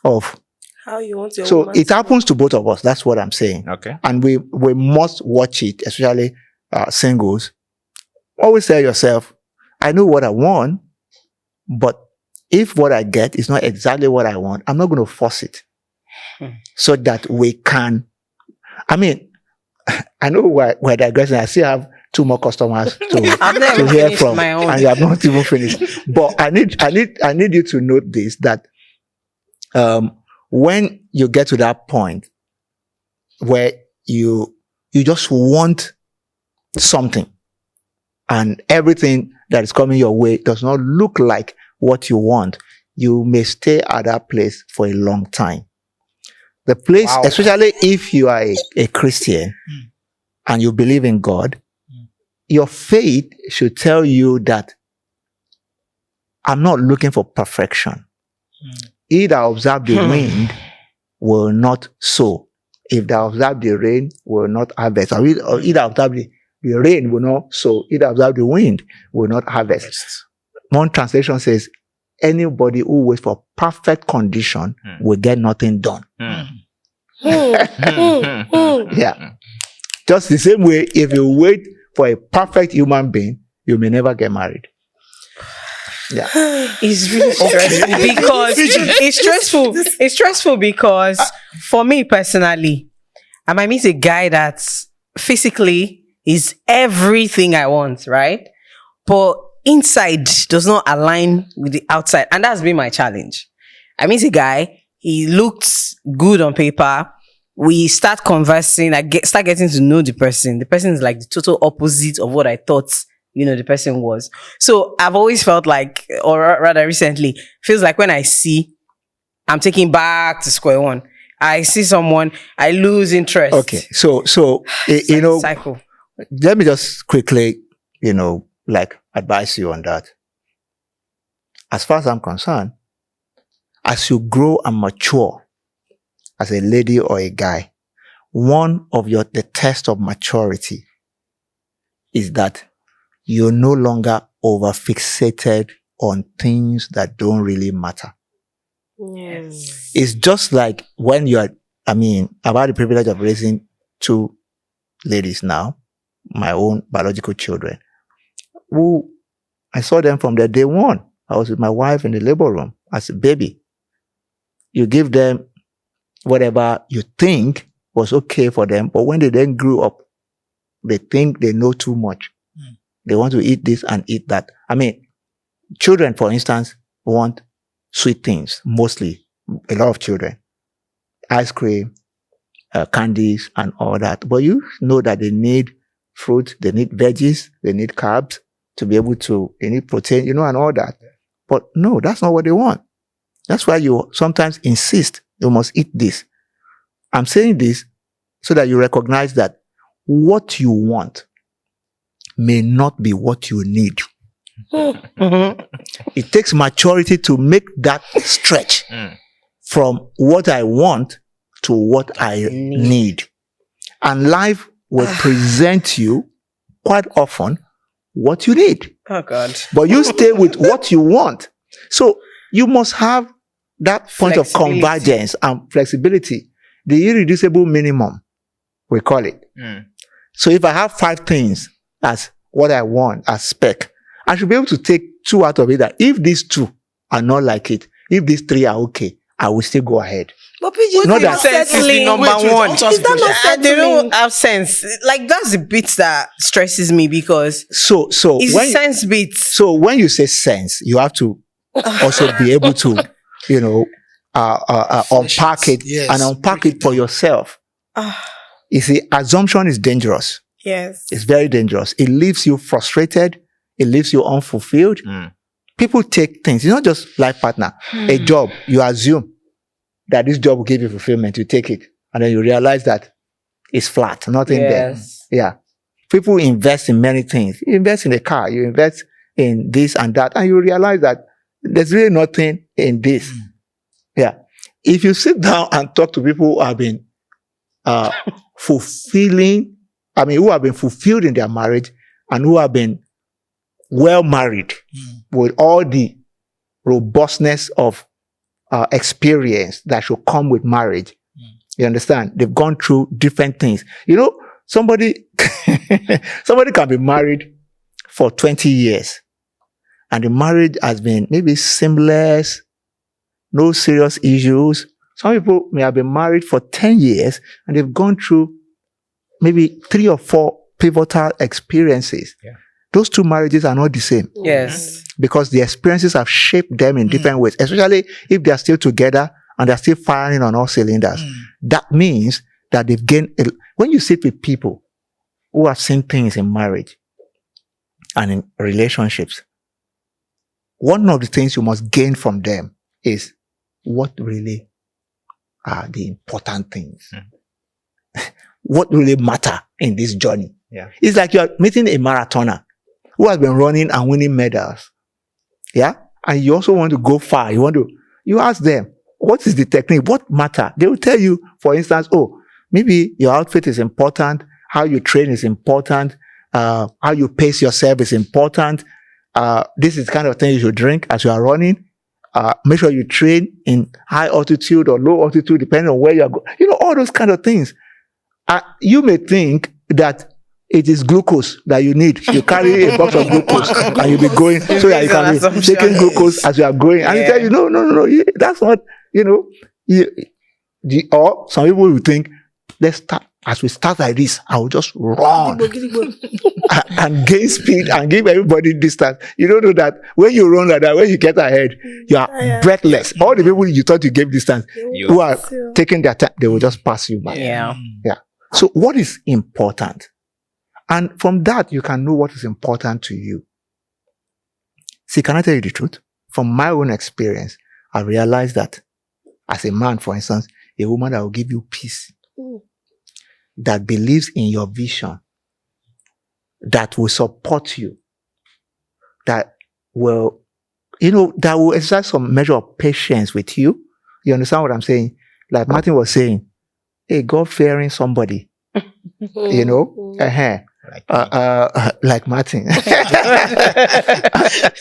of, How you want your so woman it to happens to both of us. That's what I'm saying. Okay. And we must watch it, especially singles. Always tell yourself, I know what I want, but if what I get is not exactly what I want, I'm not going to force it. So that we can, I know we're digressing. I still have 2 more customers I've never to hear finished from, my own. and you have not even finished. But I need you to note this, that when you get to that point where you just want something, and everything that is coming your way does not look like what you want, you may stay at that place for a long time. The place, Wow. especially if you are a Christian and you believe in God, your faith should tell you that I'm not looking for perfection. He that observe the wind will not sow. If thou observe the rain, will not harvest. Or he that observe the rain will not sow. He that observe the wind will not harvest. One translation says, anybody who waits for perfect condition will get nothing done. Yeah. Just the same way, if you wait for a perfect human being, you may never get married. Yeah. It's really stressful because it's stressful. It's stressful because for me personally, I might meet a guy that's physically is everything I want, right? But inside does not align with the outside. And that's been my challenge. I meet a guy, he looks good on paper. We start conversing. Start getting to know the person. The person is like the total opposite of what I thought, the person was. So I've always felt like, or rather recently, feels like when I see, I'm taking back to square one. I see someone, I lose interest. Okay. So Cycle. let me just quickly, advise you on that. As far as I'm concerned, as you grow and mature as a lady or a guy, one of the test of maturity is that you're no longer over fixated on things that don't really matter. Yes. It's just like when I've had the privilege of raising 2 ladies now, my own biological children, who I saw them from the day one. I was with my wife in the labor room as a baby. You give them whatever you think was okay for them, but when they then grew up, they think they know too much. They want to eat this and eat that. Children, for instance, want sweet things, mostly, a lot of children. Ice cream, candies, and all that. But you know that they need fruit, they need veggies, they need carbs to be able to, they need protein, and all that. But no, that's not what they want. That's why you sometimes insist you must eat this. I'm saying this so that you recognize that what you want may not be what you need. It takes maturity to make that stretch from what I want to what I need. And life will present you quite often what you need. Oh God. But you stay with what you want. So you must have that point of convergence and flexibility. The irreducible minimum, we call it. So if I have 5 things as what I want as spec, I should be able to take 2 out of it. That if these 2 are not like it, if these 3 are okay, I will still go ahead. But PG, Not not that- Sense is the number Wait, one. I want to ask Is that a not question. They don't settling? have sense. Like that's the bit that stresses me because So it's when sense bits. so when you say sense, you have to also be able to, unpack it Yes. and unpack Break it for yourself. Ah, You see, assumption is dangerous. yes. It's very dangerous. It leaves you frustrated. It leaves you unfulfilled. People take things. It's not just life partner. A job, you assume that this job will give you fulfillment. You take it. And then you realize that it's flat, nothing there. Yes. Yeah. People invest in many things. You invest in a car, you invest in this and that, and you realize that there's really nothing in this. Yeah. If you sit down and talk to people who have been who have been fulfilled in their marriage and who have been well married with all the robustness of experience that should come with marriage. You understand? They've gone through different things. Somebody can be married for 20 years and the marriage has been maybe seamless, no serious issues. Some people may have been married for 10 years and they've gone through maybe 3 or 4 pivotal experiences. Yeah. Those 2 marriages are not the same. Yes. Because the experiences have shaped them in different ways, especially if they are still together and they're still firing on all cylinders. That means that they've gained. When you sit with people who have seen things in marriage and in relationships, one of the things you must gain from them is what really are the important things. What really matter in this journey. Yeah. It's like you're meeting a marathoner who has been running and winning medals. Yeah. And you also want to go far. You ask them, what is the technique? What matter? They will tell you, for instance, maybe your outfit is important. How you train is important. How you pace yourself is important. This is the kind of thing you should drink as you are running. Make sure you train in high altitude or low altitude, depending on where you are going. All those kind of things. You may think that it is glucose that you need. You carry a box of glucose and you'll be going so that you can be taking glucose as you are going. And you tell you, no, that's not, or some people will think, let's start. As we start like this, I will just run and gain speed and give everybody distance. You don't know that when you run like that, when you get ahead, you are breathless. All the people you thought you gave distance, who are taking their time, they will just pass you by. Yeah. So what is important? And from that, you can know what is important to you. See, can I tell you the truth? From my own experience, I realized that as a man, for instance, a woman that will give you peace, that believes in your vision, that will support you, that will exercise some measure of patience with you. You understand what I'm saying? Like Martin was saying, hey, God-fearing somebody, like Martin.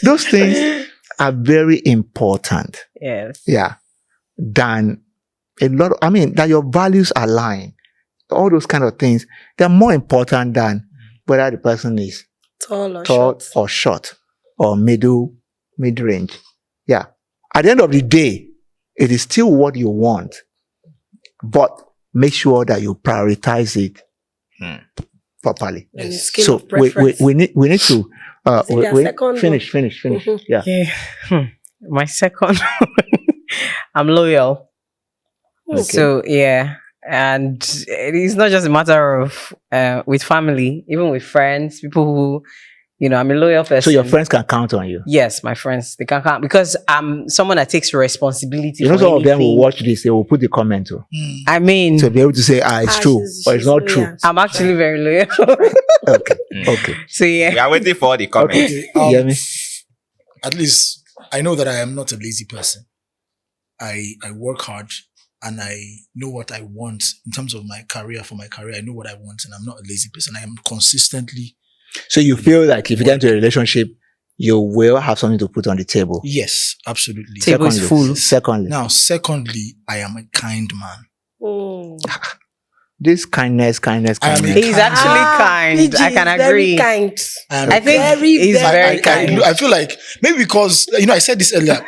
Those things are very important. Yes. Yeah. Than that your values align. All those kind of things, they're more important than whether the person is tall or short or mid-range. Yeah. At the end of the day, it is still what you want, but make sure that you prioritize it properly. So we need to finish. Yeah. Okay. My second, I'm loyal. Okay. So yeah. And it's not just a matter of with family, even with friends, people who, I'm a loyal person. So your friends can count on you? Yes, my friends, they can count because I'm someone that takes responsibility for some anything. of them will watch this, they will put the comment too. I mean, to be able to say, it's true, or it's not true. Yeah. I'm actually very loyal. Okay. So yeah. We are waiting for the comment. Okay. At least I know that I am not a lazy person. I work hard. And I know what I want in terms of my career. For my career, I know what I want, and I'm not a lazy person. I am consistently. So you feel like if you get into a relationship, you will have something to put on the table? Yes, absolutely. Table is full. Secondly, I am a kind man. This kindness. He's actually kind. I can agree. Very kind. I think he's very kind. I feel like maybe because I said this earlier.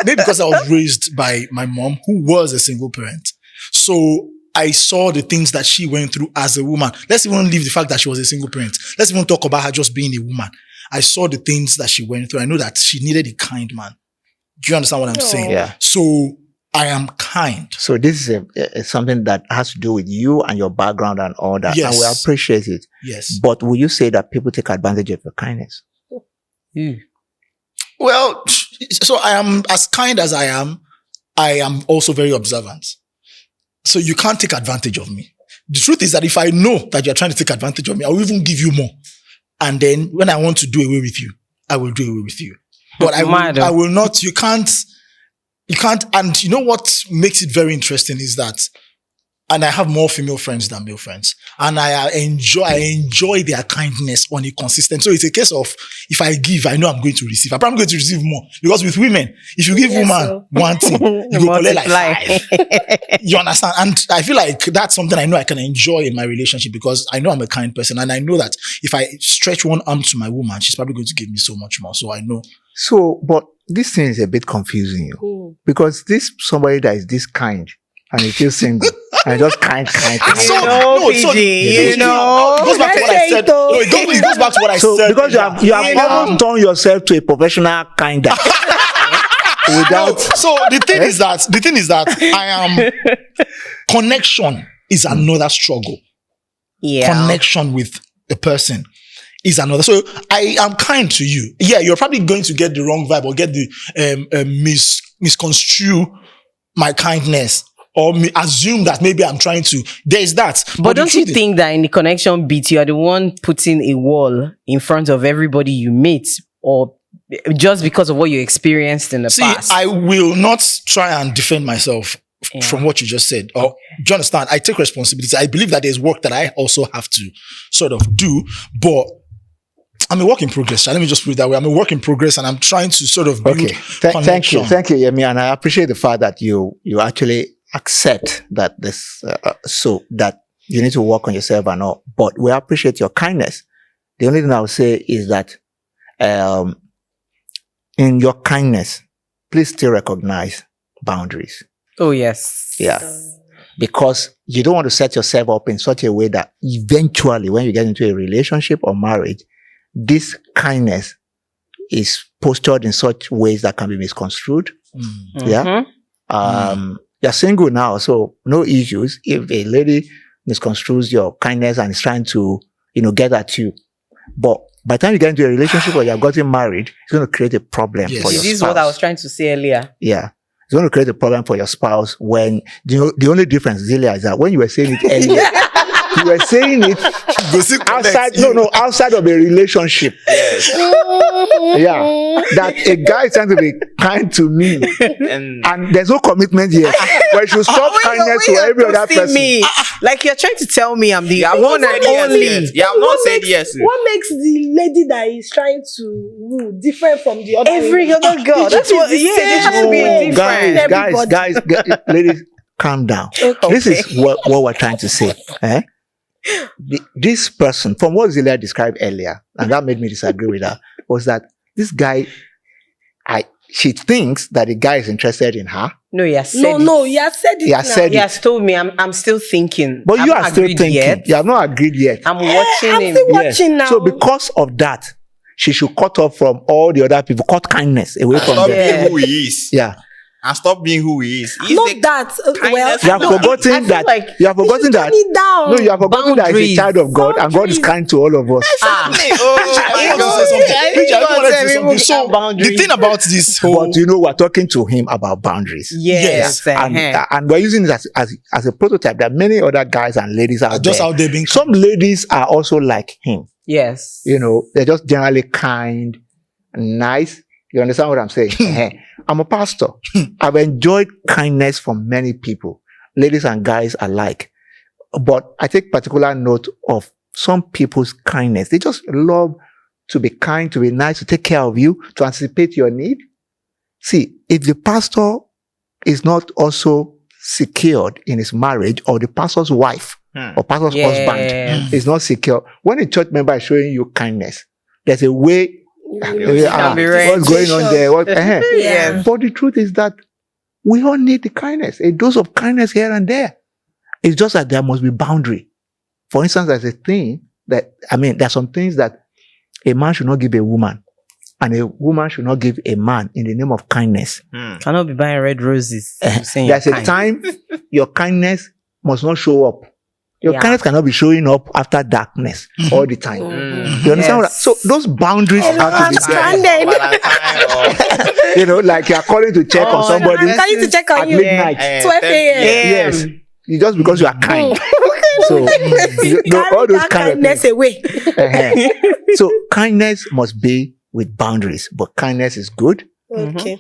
Maybe because I was raised by my mom, who was a single parent. So I saw the things that she went through as a woman. Let's even leave the fact that she was a single parent. Let's even talk about her just being a woman. I saw the things that she went through. I know that she needed a kind man. Do you understand what I'm saying? Yeah. So I am kind. So this is something that has to do with you and your background and all that. Yes. And we appreciate it. Yes. But will you say that people take advantage of your kindness? Well, so I am as kind as I am also very observant. So you can't take advantage of me. The truth is that if I know that you're trying to take advantage of me, I will even give you more. And then when I want to do away with you, I will do away with you. But I will not, you can't, and you know what makes it very interesting is that, and I have more female friends than male friends, and I enjoy their kindness on a consistent. So it's a case of, if I give, I know I'm going to receive. I'm probably going to receive more, because with women, if you give woman one thing, you go collect like 5. You understand? And I feel like that's something I know I can enjoy in my relationship, because I know I'm a kind person, and I know that if I stretch one arm to my woman, she's probably going to give me so much more. So I know. So, but this thing is a bit confusing, because this somebody that is this kind, and he feels single, and just kind. So, it goes back to what I said. It goes back to what I said. Because you have almost turned yourself to a professional kinder. Without. So the thing is that I am, connection is another struggle. Yeah. Connection with the person is another. So I am kind to you. Yeah, you're probably going to get the wrong vibe, or get the misconstrue my kindness, or assume that maybe I'm trying to. There's that. But don't you think that in the connection bit, you are the one putting a wall in front of everybody you meet, or just because of what you experienced in the past? I will not try and defend myself from what you just said. Or, do you understand? I take responsibility. I believe that there's work that I also have to sort of do, but I'm a work in progress. Let me just put it that way. I'm a work in progress, and I'm trying to sort of build connection. Thank you, Yemi, and I appreciate the fact that you actually accept that this, so that you need to work on yourself and all. But we appreciate your kindness. The only thing I would say is that, in your kindness, please still recognize boundaries. Oh yes, yeah, because you don't want to set yourself up in such a way that eventually, when you get into a relationship or marriage, this kindness is postured in such ways that can be misconstrued. Yeah. You're single now, so no issues. If a lady misconstrues your kindness and is trying to, get at you, but by the time you get into a relationship or you have gotten married, it's going to create a problem for your spouse. This is what I was trying to say earlier. Yeah. It's going to create a problem for your spouse when, the only difference, Zelia, is that when you were saying it earlier, you were saying it outside of a relationship. Yes. Yeah. That a guy is trying to be kind to me. And there's no commitment here. But you should stop kindness to every other person. Me. Like you're trying to tell me I'm the one and only. Yeah, I'm not saying yes. What makes the lady that is trying to woo different from the other? Every other girl. That's what. Yeah, they should be different. Guys, ladies, calm down. Okay. This is what we're trying to say. This person, from what Zelia described earlier, and that made me disagree with her, was that this guy, she thinks that the guy is interested in her. No, he has said it. He has told me I'm still thinking. But you are still thinking. Yet. You have not agreed yet. I'm watching him. Still watching now. So because of that, she should cut off from all the other people, cut kindness away from them. Stop being who he is. Yeah. And stop being who he is. Not that. Well, you have forgotten that. Like you have forgotten that. No, you have forgotten that he's a child of God, and God is kind to all of us. The thing about this whole, but we're talking to him about boundaries. Yes. And we're using it as a prototype. There are many other guys and ladies out just there. Out there being some ladies are also like him. Yes. They're just generally kind, nice. You understand what I'm saying? I'm a pastor. I've enjoyed kindness from many people, ladies and guys alike. But I take particular note of some people's kindness. They just love to be kind, to be nice, to take care of you, to anticipate your need. See, if the pastor is not also secured in his marriage, or the pastor's wife or pastor's husband is not secure, when a church member is showing you kindness, there's a way. What's going on there? But the truth is that we all need the kindness, a dose of kindness here and there. It's just that there must be boundary. For instance, there's a thing that, there's some things that a man should not give a woman, and a woman should not give a man in the name of kindness. Cannot be buying red roses. There's a time your kindness must not show up Your Yeah. kindness cannot be showing up after darkness all the time. You understand? Yes. So those boundaries Hello, have to I'm be there. stranded. Like you're calling to check on Oh, somebody I'm trying to check at on you. midnight. 12 a.m. Yes. Just because you are kind. So Carry all those that kind of kindness things. away. Uh-huh. So kindness must be with boundaries, but kindness is good. Okay.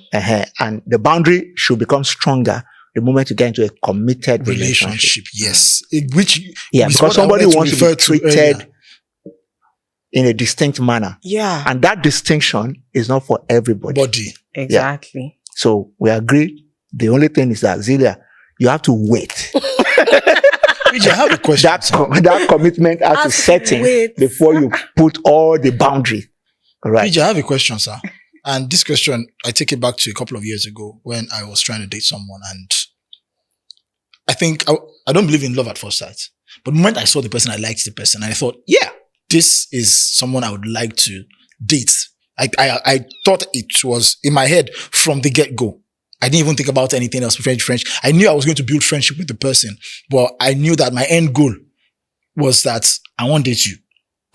And the boundary should become stronger the moment you get into a committed relationship. Yes. Which Yeah, is because what I somebody wanted wants to refer be treated earlier. in a distinct manner. Yeah. And that distinction is not for everybody. Body. Exactly. So we agree. The only thing is that, Zelia, you have to wait. PJ, I have a question. that commitment has to Has to set in wait. before you put all the boundaries. Right. PJ, I have a question, sir. And this question, I take it back to a couple of years ago when I was trying to date someone. And I think I don't believe in love at first sight. But the moment I saw the person, I liked the person. And I thought, yeah, this is someone I would like to date. I thought it was in my head from the get-go. I didn't even think about anything else. French. I knew I was going to build friendship with the person. But I knew that my end goal was that I want to date you.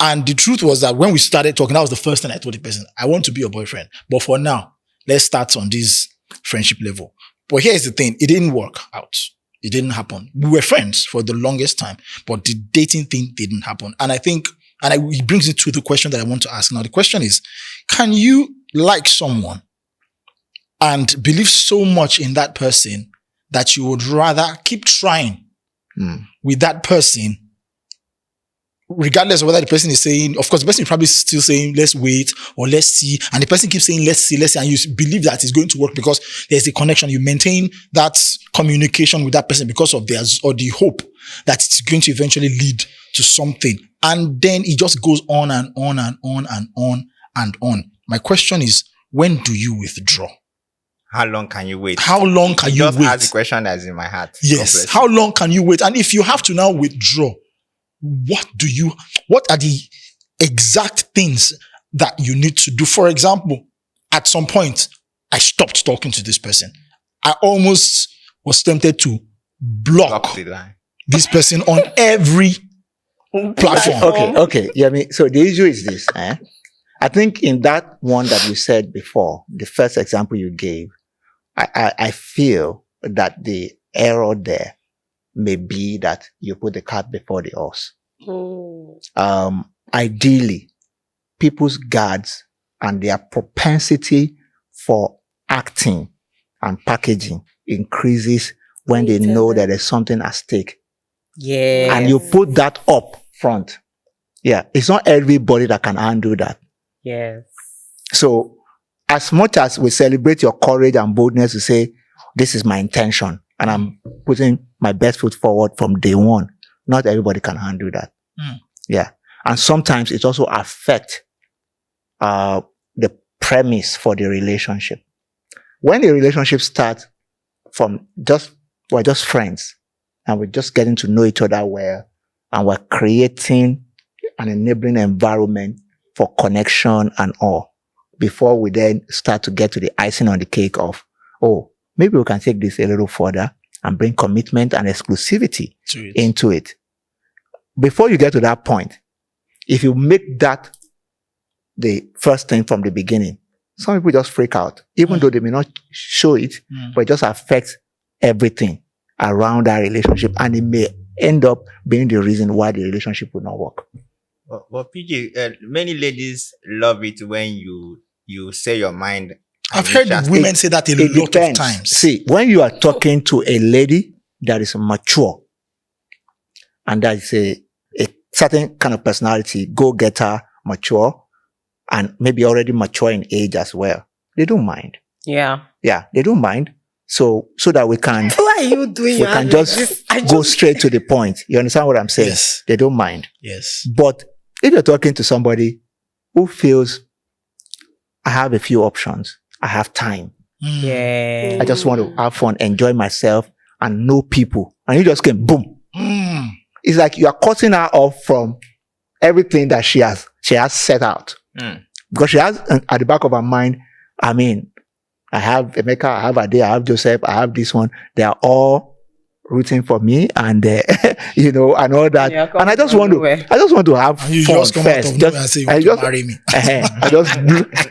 And the truth was that when we started talking, that was the first thing I told the person, I want to be your boyfriend. But for now, let's start on this friendship level. But here's the thing. It didn't work out. It didn't happen. We were friends for the longest time, but the dating thing didn't happen. And I think, it brings it to the question that I want to ask. Now, the question is, can you like someone and believe so much in that person that you would rather keep trying with that person, regardless of whether the person is saying, of course, the person is probably still saying, let's wait or let's see. And the person keeps saying, let's see. And you believe that it's going to work because there's a connection. You maintain that communication with that person because of the hope that it's going to eventually lead to something. And then it just goes on and on and on and on and on. My question is, when do you withdraw? How long can you wait? How long can you just wait? ask the question that's in my heart. Yes. How long can you wait? And if you have to now withdraw, what are the exact things that you need to do? For example, at some point, I stopped talking to this person. I almost was tempted to block the line. this person on every platform. Okay. Yeah, so the issue is this. I think in that one that you said before, the first example you gave, I feel that the error there may be that you put the cart before the horse. Ideally, people's guards and their propensity for acting and packaging increases when they know that there's something at stake. Yeah. And you put that up front. Yeah. It's not everybody that can handle that. Yes. So as much as we celebrate your courage and boldness to say, this is my intention and I'm putting my best foot forward from day one, not everybody can handle that. Yeah. And sometimes it also affects the premise for the relationship. When the relationship starts from we're just friends and we're just getting to know each other well and we're creating an enabling environment for connection and all before we then start to get to the icing on the cake of, maybe we can take this a little further and bring commitment and exclusivity into it. Before you get to that point, if you make that the first thing from the beginning, some people just freak out, even though they may not show it, but it just affects everything around that relationship. And it may end up being the reason why the relationship will not work. But PJ, many ladies love it when you say your mind. I've heard women say that a lot of times. See, when you are talking to a lady that is mature and that is a certain kind of personality, go-getter, mature, and maybe already mature in age as well, they don't mind. Yeah. Yeah, they don't mind. So that we can... Why are you doing we can just go straight to the point. You understand what I'm saying? Yes. They don't mind. Yes. But if you're talking to somebody who feels, I have a few options, I have time, Yeah. I just want to have fun, enjoy myself, and know people, and you just came, boom. It's like you are cutting her off from everything that she has set out. Because she has at the back of her mind, I have Emeka, I have Ade, I have Joseph, I have this one. They are all rooting for me and and all that. Yeah, And I just want to have And you fun just come out first. of nowhere and say you want to marry me.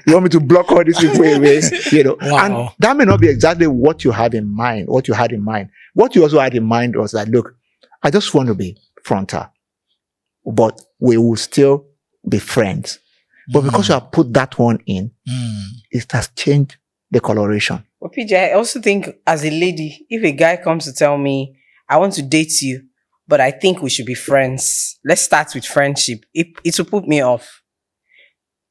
You want me to block all these people away, Wow. And that may not be exactly what you have in mind. What you had in mind. What you also had in mind was that, look, I just want to be frontal, but we will still be friends. But because you have put that one in, it has changed the coloration. Well, PJ, I also think as a lady, if a guy comes to tell me, I want to date you, but I think we should be friends. Let's start with friendship. It will put me off.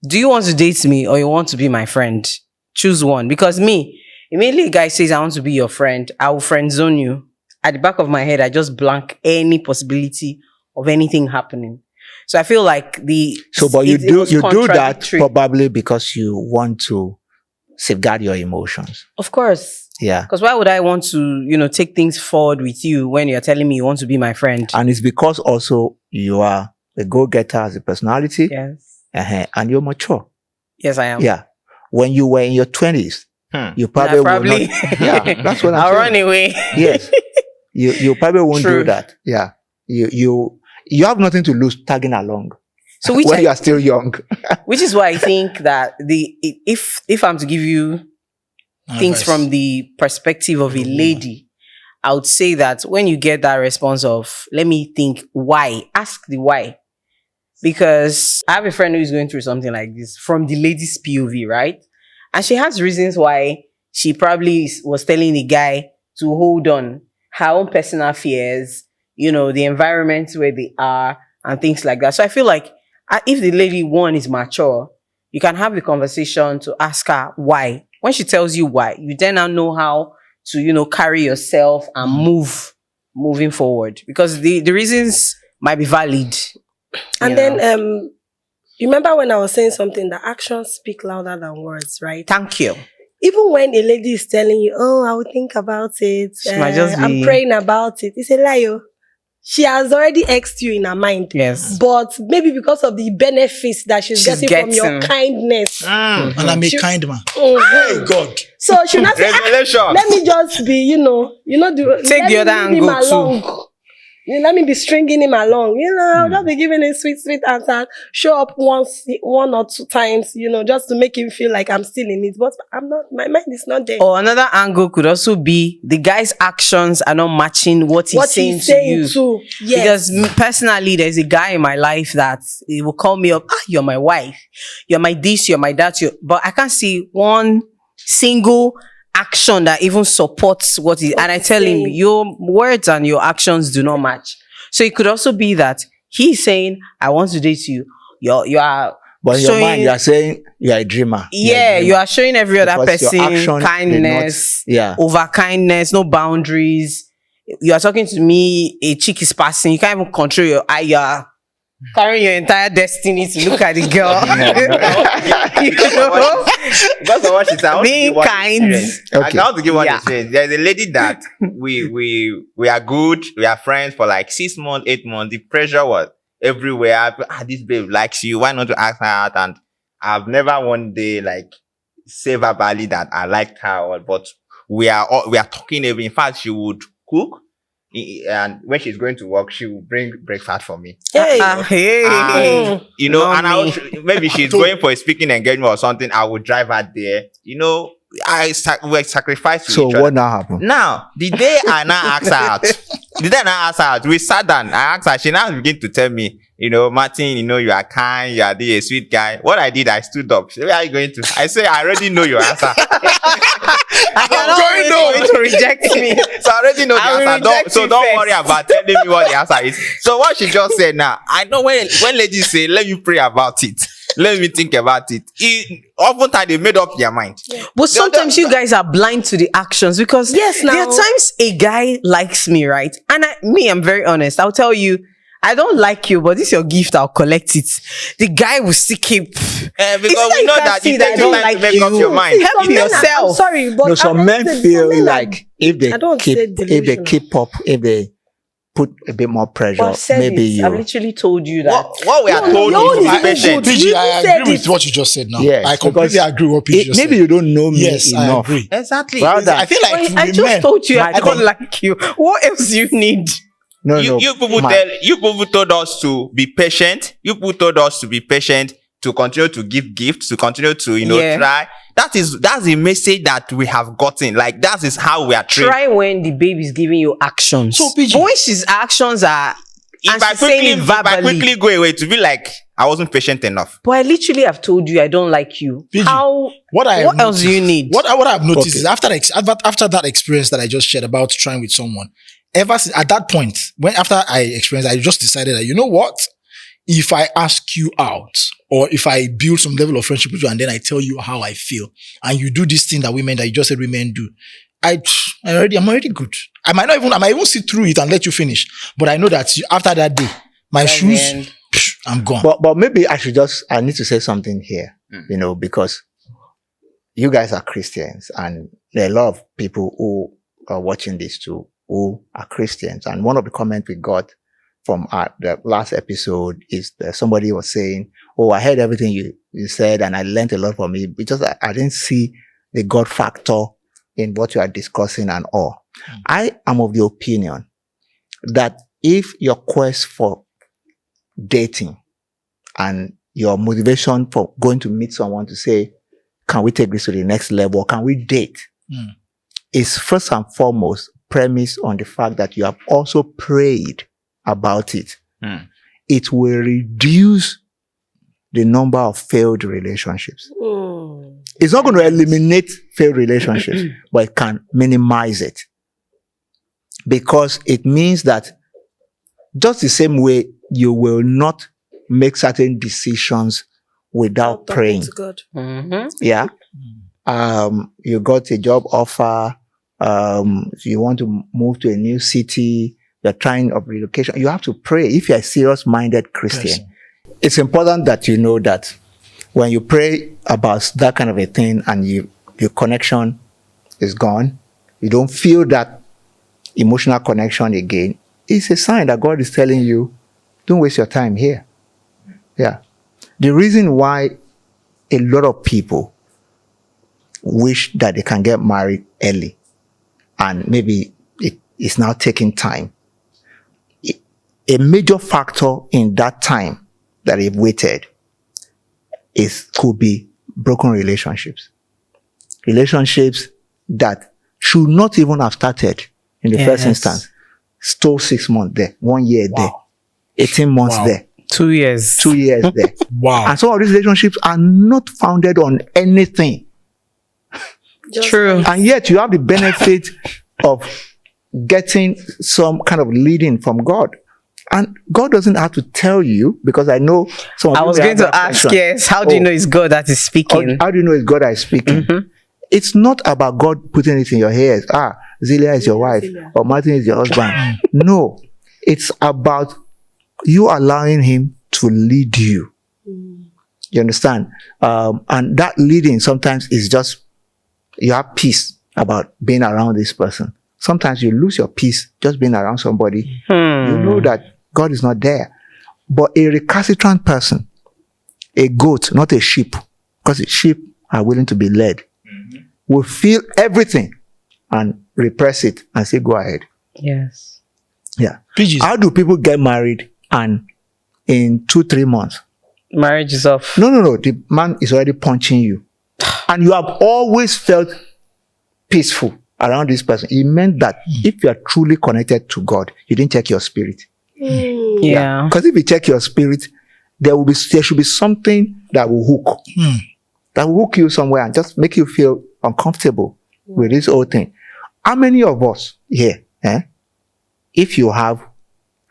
Do you want to date me or you want to be my friend? Choose one. Because me, immediately a guy says, I want to be your friend, I will friend zone you. At the back of my head, I just blank any possibility of anything happening. So I feel like But you do that contradictory. probably because you want to safeguard your emotions. Of course. Yeah. Because why would I want to, take things forward with you when you're telling me you want to be my friend? And it's because also you are a go-getter as a personality. Yes. And you're mature. Yes, I am. Yeah. When you were in your 20s, you probably will not. Yeah, that's what I'm I'll saying. run away. Yes. You probably won't True. do that. Yeah. You have nothing to lose tagging along. So when you are still young. which is why I think that if I'm to give you things from the perspective of a lady, I would say that when you get that response of, let me think, why? Ask the why. Because I have a friend who's going through something like this from the lady's POV, right? And she has reasons why she probably was telling the guy to hold on, her own personal fears, the environment where they are and things like that. So I feel like if the lady, one, is mature, you can have the conversation to ask her why. When she tells you why, you then now know how to, carry yourself and moving forward. Because the reasons might be valid. And then, you remember when I was saying something that actions speak louder than words, right? Thank you. Even when a lady is telling you, oh, I will think about it. She might just be... I'm praying about it. It's a lie. Oh. She has already X'd you in her mind. Yes. But maybe because of the benefits that she's getting from your kindness. And I'm a kind man. Hey, God. So she'll not say, let me just be, take the other angle too. Let me be stringing him along. I'll just be giving him sweet answers. Show up one or two times, just to make him feel like I'm still in it. But I'm not, my mind is not there. Or another angle could also be the guy's actions are not matching what he's saying to you. Too. Yes. Because personally, there's a guy in my life that he will call me up, you're my wife, you're my this, you're my that, but I can't see one single action that even supports what he, and I tell him, your words and your actions do not match. So it could also be that he's saying, I want to date you. You are, but in your mind, you are saying you are a dreamer. You are showing every other because person kindness, over kindness, no boundaries. You are talking to me, a chick is passing, you can't even control your eye. You are carrying your entire destiny to look at the girl. That's what she said. Being kind. I want to give one experience. There's a lady that we are good. We are friends for like 6 months, 8 months. The pressure was everywhere. This babe likes you. Why not to ask her out? And I've never one day say verbally that I liked her. But we are talking. In fact, she would cook. And when she's going to work, she will bring breakfast for me. Hey. And, and maybe she's going for a speaking engagement or something. I would drive her there. We sacrificed to each other. So what now happened? Now, the day I now asked her out, we sat down. I asked her. She now began to tell me, Martin, you are kind. You are a sweet guy. What I did, I stood up. She said, where are you going to? I say, I already know your answer. I cannot wait for you to reject me. So I already know the answer. Don't worry about telling me what the answer is. So what she just said now, I know when ladies say, let me pray about it. Let me think about it. Oftentimes they made up their mind. Yeah. But sometimes you guys are blind to the actions because there are times a guy likes me, right? And I'm very honest. I'll tell you, I don't like you, but this is your gift. I'll collect it. The guy will still keep. Because we know that it takes time to make up your mind. Help yourself. I'm sorry, but some men feel like if they keep up, if they put a bit more pressure, Well, I've said maybe it. I've you. literally told you that. What we are told your own is to is be even patient. good. PG, You I said agree with it. what you just said now. Yes, I completely because agree with what PG just maybe said. you don't know me Yes, I enough. agree. Exactly. Rather than- I feel like Well, I we just men, told you I My don't like you. What else do you need? No, you, no. you people my- you people told us to be patient. You people told us to be patient, to continue to give gifts, to continue to Yeah. try. That's the message that we have gotten. Like that is how we are trained. Try when the baby's giving you actions. So, PG. But when she's actions are and If I she's saying it quickly verbally. go away, to be like I wasn't patient enough. But I literally have told you I don't like you. PG, How? What else do you need? What I've noticed Okay. is after that experience that I just shared about trying with someone, ever since at that point, after I experienced, I just decided that, you know what? If I ask you out, or if I build some level of friendship with you, and then I tell you how I feel, and you do this thing that you just said women do, I'm already good. I might even see through it and let you finish. But I know that after that day, my That's shoes, the end. I'm gone. But maybe I need to say something here, because you guys are Christians and there are a lot of people who are watching this too who are Christians. And one of the comments we got from the last episode is that somebody was saying, "Oh, I heard everything you said and I learned a lot from it. Because I didn't see the God factor in what you are discussing and all." I am of the opinion that if your quest for dating and your motivation for going to meet someone to say, can we take this to the next level? Can we date? Is first and foremost premised on the fact that you have also prayed about it. It will reduce the number of failed relationships. It's not going to eliminate failed relationships, but it can minimize it. Because it means that just the same way you will not make certain decisions without praying. To God. Mm-hmm. Yeah. You got a job offer. You want to move to a new city. You're trying of relocation. You have to pray if you're a serious-minded Christian. Yes. It's important that you know that when you pray about that kind of a thing and your connection is gone, you don't feel that emotional connection again, it's a sign that God is telling you, don't waste your time here. Yeah. The reason why a lot of people wish that they can get married early and maybe it's now taking time. A major factor in that time that they've waited could be broken relationships. Relationships that should not even have started in the first instance. Stole 6 months there, 1 year there, 18 months there, 2 years. 2 years there. Wow. And some of these relationships are not founded on anything. True. And yet you have the benefit of getting some kind of leading from God. And God doesn't have to tell you, because I know some of I you was may going have to that ask, question. yes, how do you know it's God that is speaking? How do you know it's God that is speaking? It's not about God putting it in your ears. Zelia is your wife, Zelia. or Martin is your husband. No, it's about you allowing him to lead you. You understand? And that leading sometimes is just, you have peace about being around this person. Sometimes you lose your peace just being around somebody. You know that God is not there. But a recalcitrant person, a goat, not a sheep, because sheep are willing to be led, will feel everything and repress it and say, go ahead. Yes. Yeah. PGs. How do people get married and in 2-3 months? Marriage is off. No. The man is already punching you. And you have always felt peaceful around this person. It meant that if you are truly connected to God, you didn't check your spirit. Yeah. Because if you check your spirit, there should be something that will hook. That will hook you somewhere and just make you feel uncomfortable with this whole thing. How many of us here, if you have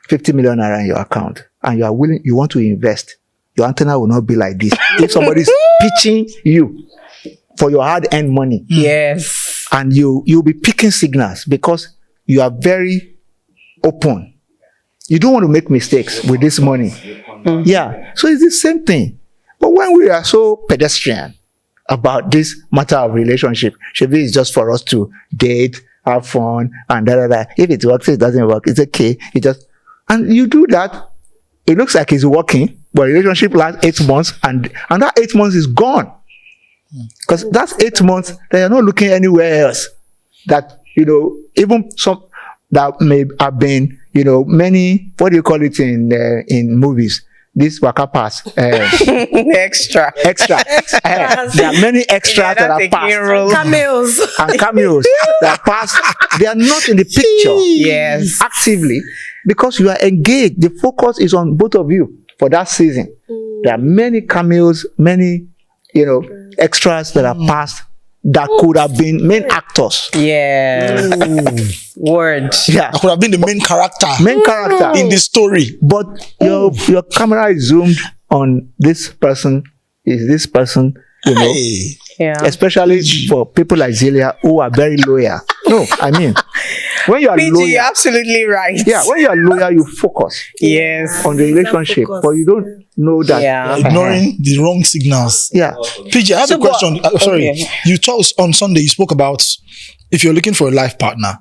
50 million naira in your account and you are willing, you want to invest, your antenna will not be like this. If somebody is pitching you for your hard-earned money, Yes. and you'll be picking signals because you are very open. You don't want to make mistakes with this money. Yeah. So it's the same thing. But when we are so pedestrian about this matter of relationship, Shebi is just for us to date, have fun, and da da da. If it works, it doesn't work, it's okay. And you do that. It looks like it's working, but relationship lasts 8 months, and that 8 months is gone. Because that's 8 months that you're not looking anywhere else. That, even some that may have been, many, what do you call it in movies? This waka pass. Extra. Extra. There are many extras that are passed. Cameos. And cameos that pass. They are not in the picture. Yes. Actively. Because you are engaged. The focus is on both of you for that season. There are many cameos, many, extras that are passed that could have been main actors. Yeah. Word. Yeah. That could have been the main character. Main character in the story. But your camera is zoomed on this person, Hey. Yeah. especially for people like Zelia who are very loyal. No, I mean, when you are PG, loyal, you're absolutely right. yeah, when you are loyal, you focus Yes. on the relationship, Focus. but you don't know that. Yeah. Ignoring the wrong signals. Yeah. PJ, I have So a question. Sorry. okay. You talked on Sunday, you spoke about if you're looking for a life partner,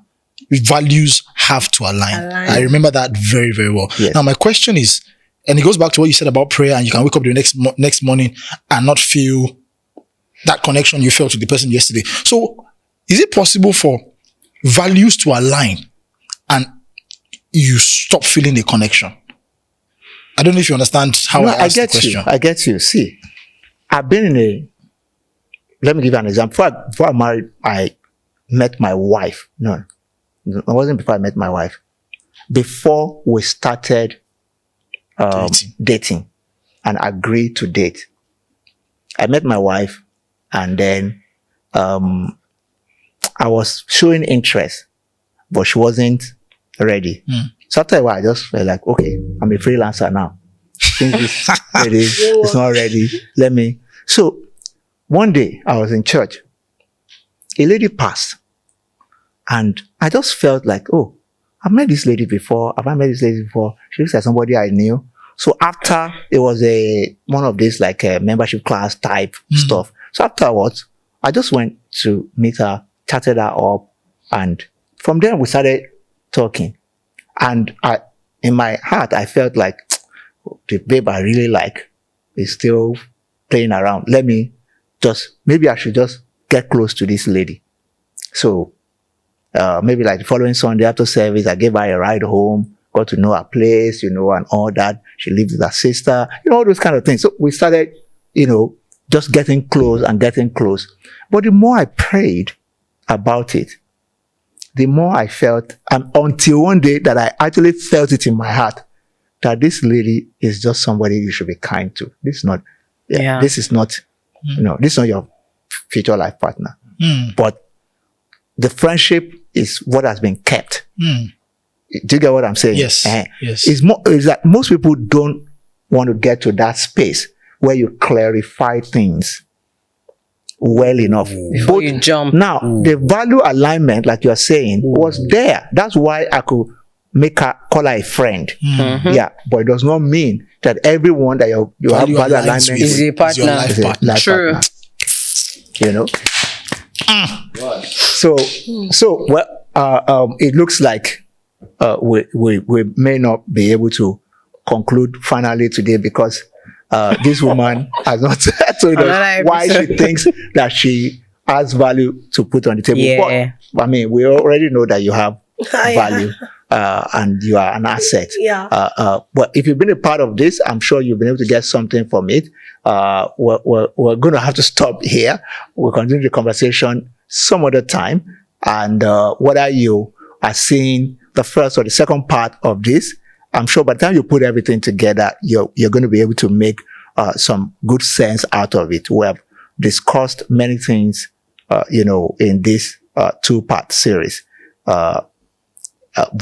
values have to align. I remember that very, very well. Yes. Now, my question is, and it goes back to what you said about prayer, and you can wake up the next morning and not feel that connection you felt with the person yesterday. So, is it possible for values to align and you stop feeling a connection? I don't know if you understand how No, I asked the get question. you. I get you. See, I've been let me give you an example. Before I married, I met my wife. No, it wasn't before I met my wife. Before we started dating and agreed to date, I met my wife, and then I was showing interest, but she wasn't ready. So after a while, I just felt like, okay, I'm a freelancer now. Since this lady is not ready, let me. So one day I was in church. A lady passed, and I just felt like, oh, I've met this lady before. Have I met this lady before? She looks like somebody I knew. So after, it was one of these like a membership class type stuff. So afterwards, I just went to meet her, chatted her up, and from there we started talking. And in my heart, I felt like the babe I really like is still playing around. Maybe I should just get close to this lady. So maybe like the following Sunday after service, I gave her a ride home, got to know her place, and all that. She lived with her sister, all those kind of things. So we started, just getting close and getting close. But the more I prayed about it, the more I felt, and until one day that I actually felt it in my heart, that this lady is just somebody you should be kind to. This is not, this is not, this is not your future life partner. But the friendship is what has been kept. Do you get what I'm saying? Yes. Yes. It's that most people don't want to get to that space where you clarify things well enough. Before you jump. Now, the value alignment, like you're saying, was there. That's why I could call her a friend. Yeah, but it does not mean that everyone that you have value alignment with is a partner. Is your life partner. True. So it looks like we may not be able to conclude finally today because this woman has not told us why she thinks that she has value to put on the table. Yeah. But, I mean, we already know that you have value and you are an asset. Yeah. But if you've been a part of this, I'm sure you've been able to get something from it. We're going to have to stop here. We'll continue the conversation some other time. And whether you are seeing the first or the second part of this, I'm sure by the time you put everything together, you're going to be able to make some good sense out of it. We have discussed many things, in this two-part series.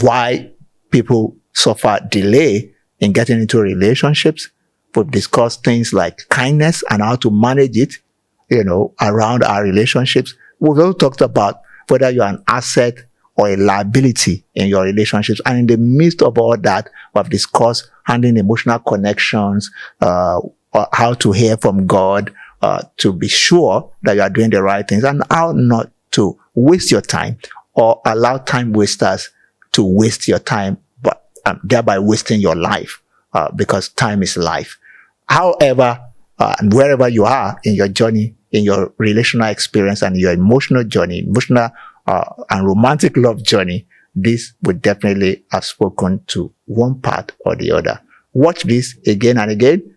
Why people suffer delay in getting into relationships. We've discussed things like kindness and how to manage it, around our relationships. We've also talked about whether you're an asset or a liability in your relationships. And in the midst of all that, we've discussed handling emotional connections, or how to hear from God, to be sure that you are doing the right things, and how not to waste your time or allow time wasters to waste your time, but thereby wasting your life, because time is life. However, and wherever you are in your journey, in your relational experience and your emotional journey, emotional and romantic love journey, this would definitely have spoken to one part or the other. Watch this again and again.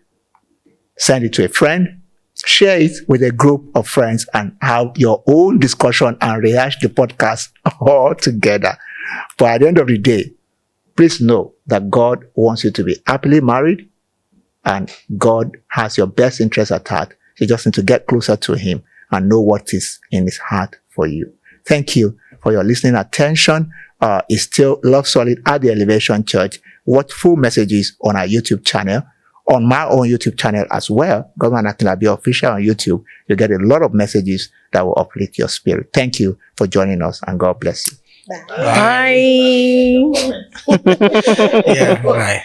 Send it to a friend. Share it with a group of friends and have your own discussion and rehash the podcast all together. But at the end of the day, please know that God wants you to be happily married, and God has your best interest at heart. You just need to get closer to Him and know what is in His heart for you. Thank you for your listening attention. It's still Love Solid at the Elevation Church. Watch full messages on our YouTube channel, on my own YouTube channel as well, Godman Akinlabi Official on YouTube. You get a lot of messages that will uplift your spirit. Thank you for joining us, and God bless you. Bye. Yeah, right.